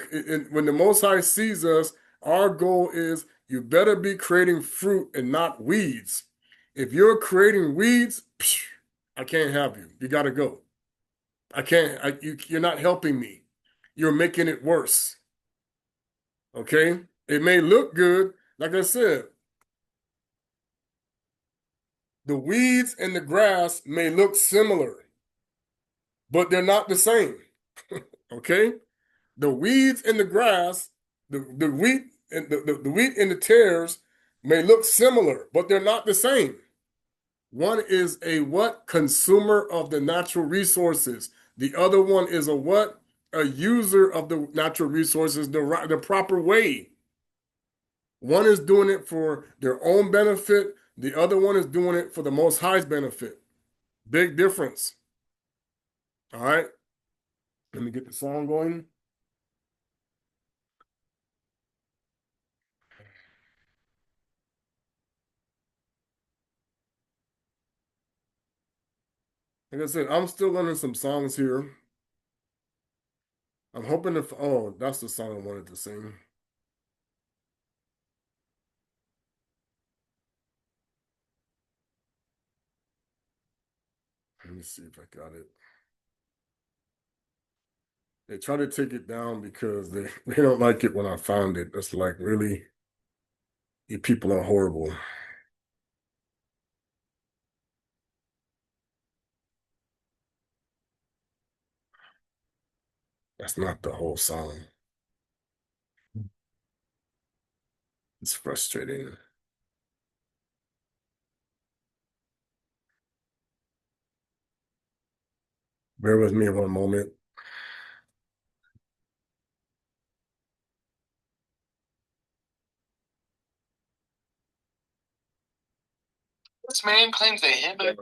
when the Most High sees us, our goal is you better be creating fruit and not weeds. If you're creating weeds, I can't have you. You got to go. I can't, you're not helping me. You're making it worse. Okay? It may look good. Like I said, the weeds and the grass may look similar, but they're not the same. Okay? The weeds and the grass, the wheat and the wheat and the tares may look similar, but they're not the same. One is a what? Consumer of the natural resources. The other one is a what? A user of the natural resources the proper way. One is doing it for their own benefit. The other one is doing it for the Most High's benefit. Big difference. All right. Let me get the song going. Like I said, I'm still learning some songs here. I'm hoping if, oh, that's the song I wanted to sing. Let me see if I got it. They try to take it down because they don't like it when I found it. It's like, really, you people are horrible. That's not the whole song. It's frustrating. Bear with me one moment. This man claims they hit him.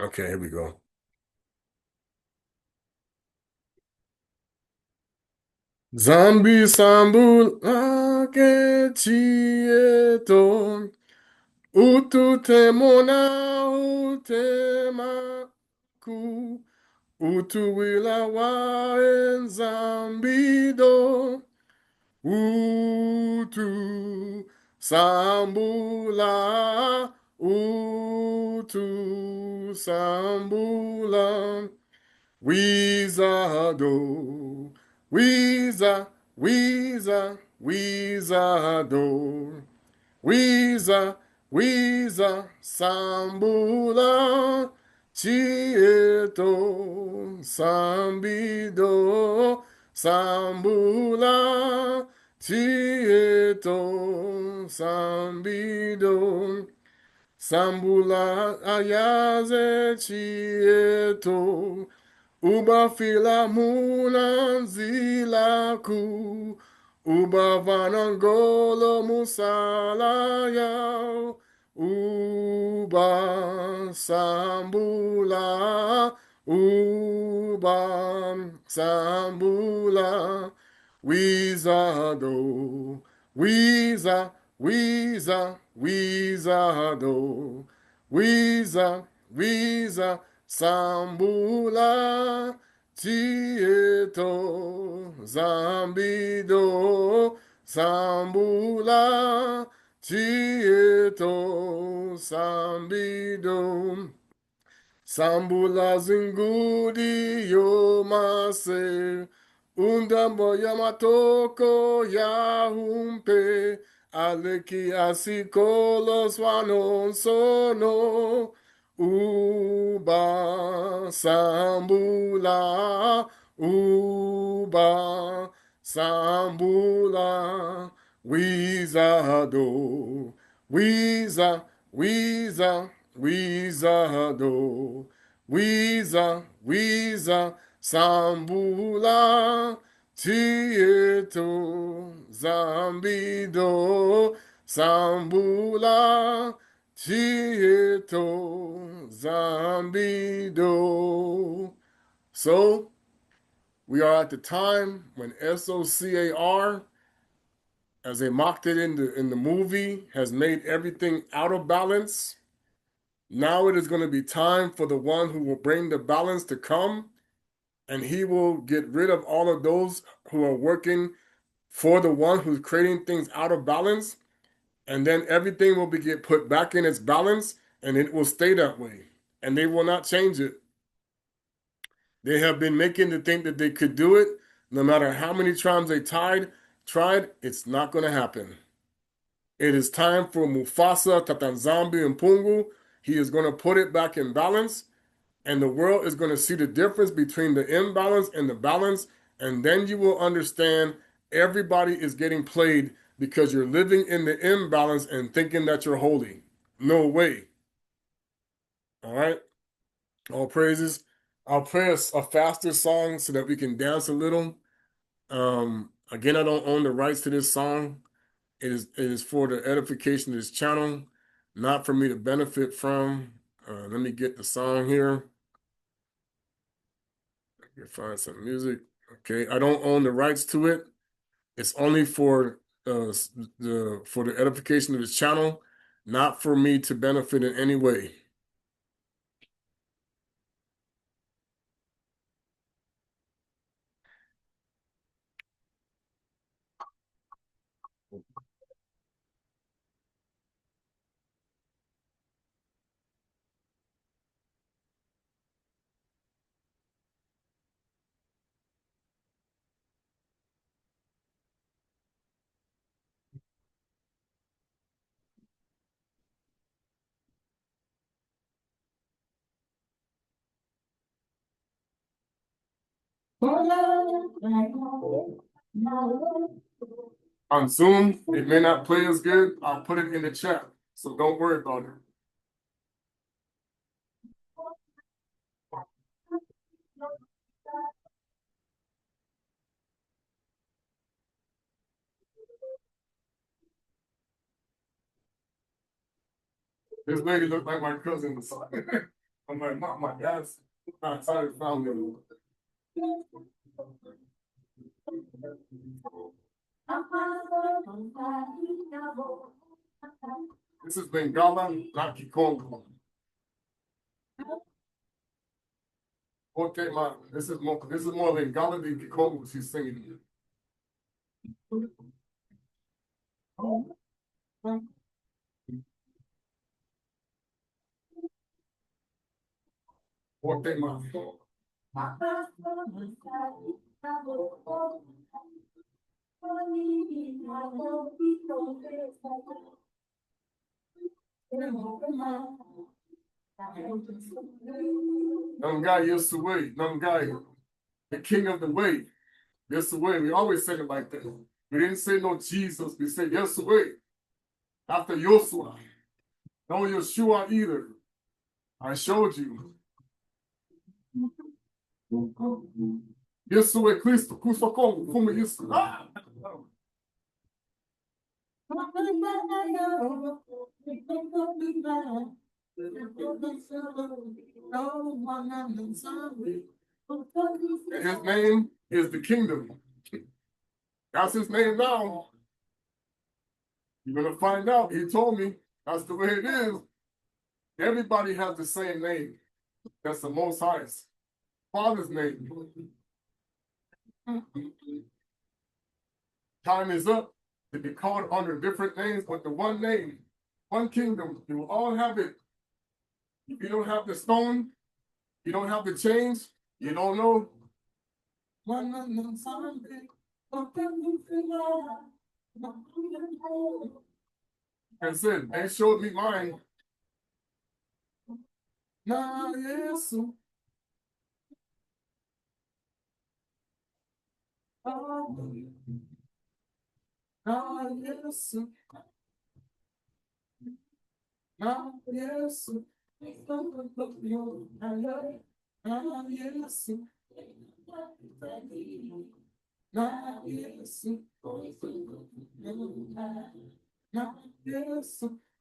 Okay, here we go. Zambi sambul akechieto utu temona utemaku utu wila wa enzambido utu Sambula utu sambula. Wizardo, Wizardo, Sambula, Chieto, Sambido, Sambula, Chieto, Sambido. Sambula ayaze chieto, uba fila munanzilaku, uba vanangolo musalaya, uba sambula, uba sambula, wizardo, Wizardo, Sambula, Tieto, Zambido, Sambula, Tieto, Zambido. Sambula zingudi yomase, undambo yamatoko yahumpe, aleki asikolos wanon sono, uba sambula, uba sambula, wizado, Wizardo, Sambula, Tieto, Zambido, Sambula, Tieto, Zambido. So, we are at the time when SOCAR, as they mocked it in the movie, has made everything out of balance. Now it is going to be time for the one who will bring the balance to come, and he will get rid of all of those who are working for the one who's creating things out of balance, and then everything will be get put back in its balance, and it will stay that way, and they will not change it. They have been making to think that they could do it, no matter how many times they tried, it's not going to happen. It is time for Mufasa, Tata nZambi, and Pungu. He is going to put it back in balance, and the world is going to see the difference between the imbalance and the balance, and then you will understand everybody is getting played because you're living in the imbalance and thinking that you're holy. No way. All right? All praises. I'll play a faster song so that we can dance a little. Again, I don't own the rights to this song. It is for the edification of this channel, not for me to benefit from. Let me get the song here. You find some music. Okay, I don't own the rights to it. It's only for the edification of this channel, not for me to benefit in any way. On Zoom, it may not play as good. I'll put it in the chat, so don't worry about it. This lady looked like my cousin. I'm like, my dad's outside family. This is Bengala, not Kikongo. Okay, this is more Bengala than Kikongo she's singing. What they must. Nungai is the way. Nungai, the king of the way. Yes, the way. We always said it like that. We didn't say no Jesus. We said yes, the way. After Yosua. No Yeshua either. I showed you. Yes, the way. Cristo. Cristo como. Como isso. Ah! His name is the kingdom. That's his name now. You're going to find out. He told me that's the way it is. Everybody has the same name. That's the Most High's Father's name. Time is up to be called under different names, but the one name, one kingdom, you will all have it. If you don't have the stone, you don't have the change, you don't know. And said, they showed me mine. Na Yesu. Na Yesu. Na Yesu. Na Yesu. Na Yesu. Na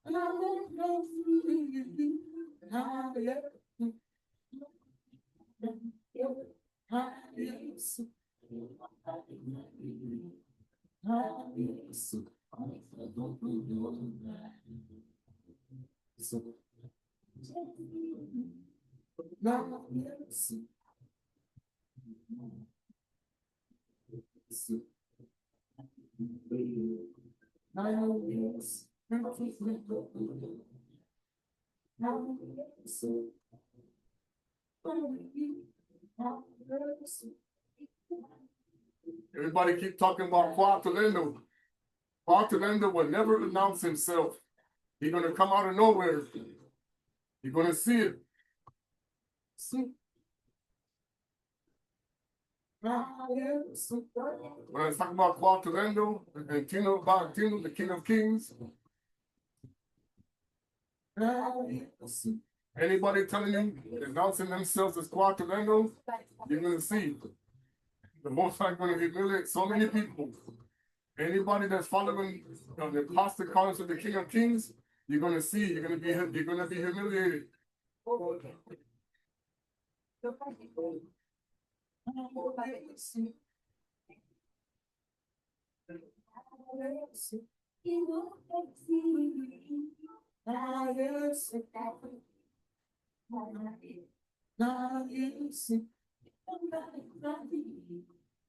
Yesu. Everybody keep talking about Quatalendo. Quatalendo will never announce himself. He's going to come out of nowhere. You're going to see it. See? When I talk about Quatalendo and Tino, the King of Kings, anybody telling you, announcing themselves as Quatalendo, you're going to see the Most High going to humiliate so many people. Anybody that's following the apostle calls of the King of Kings, you're going to see, you're going to be humiliated.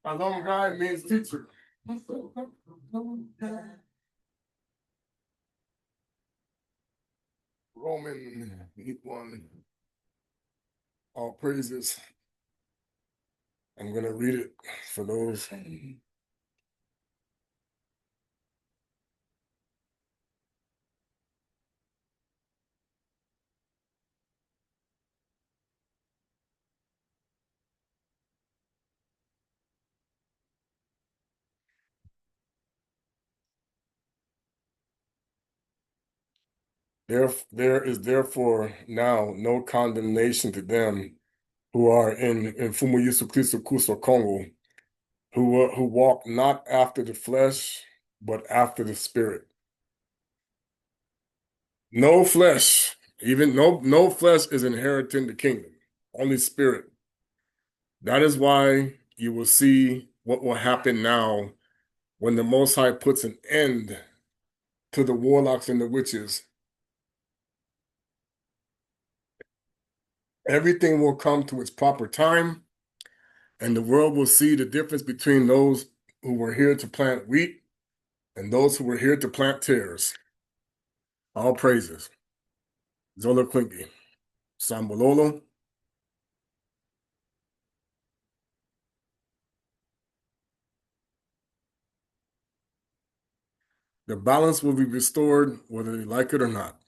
A long guy means teacher. Roman 8:1. All praises. I'm going to read it for those. There is therefore now no condemnation to them who are in Fumu Yesu Kristo Kuso Kongo, who walk not after the flesh, but after the spirit. No flesh, even no flesh is inheriting the kingdom, only spirit. That is why you will see what will happen now when the Most High puts an end to the warlocks and the witches. Everything will come to its proper time, and the world will see the difference between those who were here to plant wheat and those who were here to plant tares. All praises. Zola Quinky. Sambololo. The balance will be restored whether they like it or not.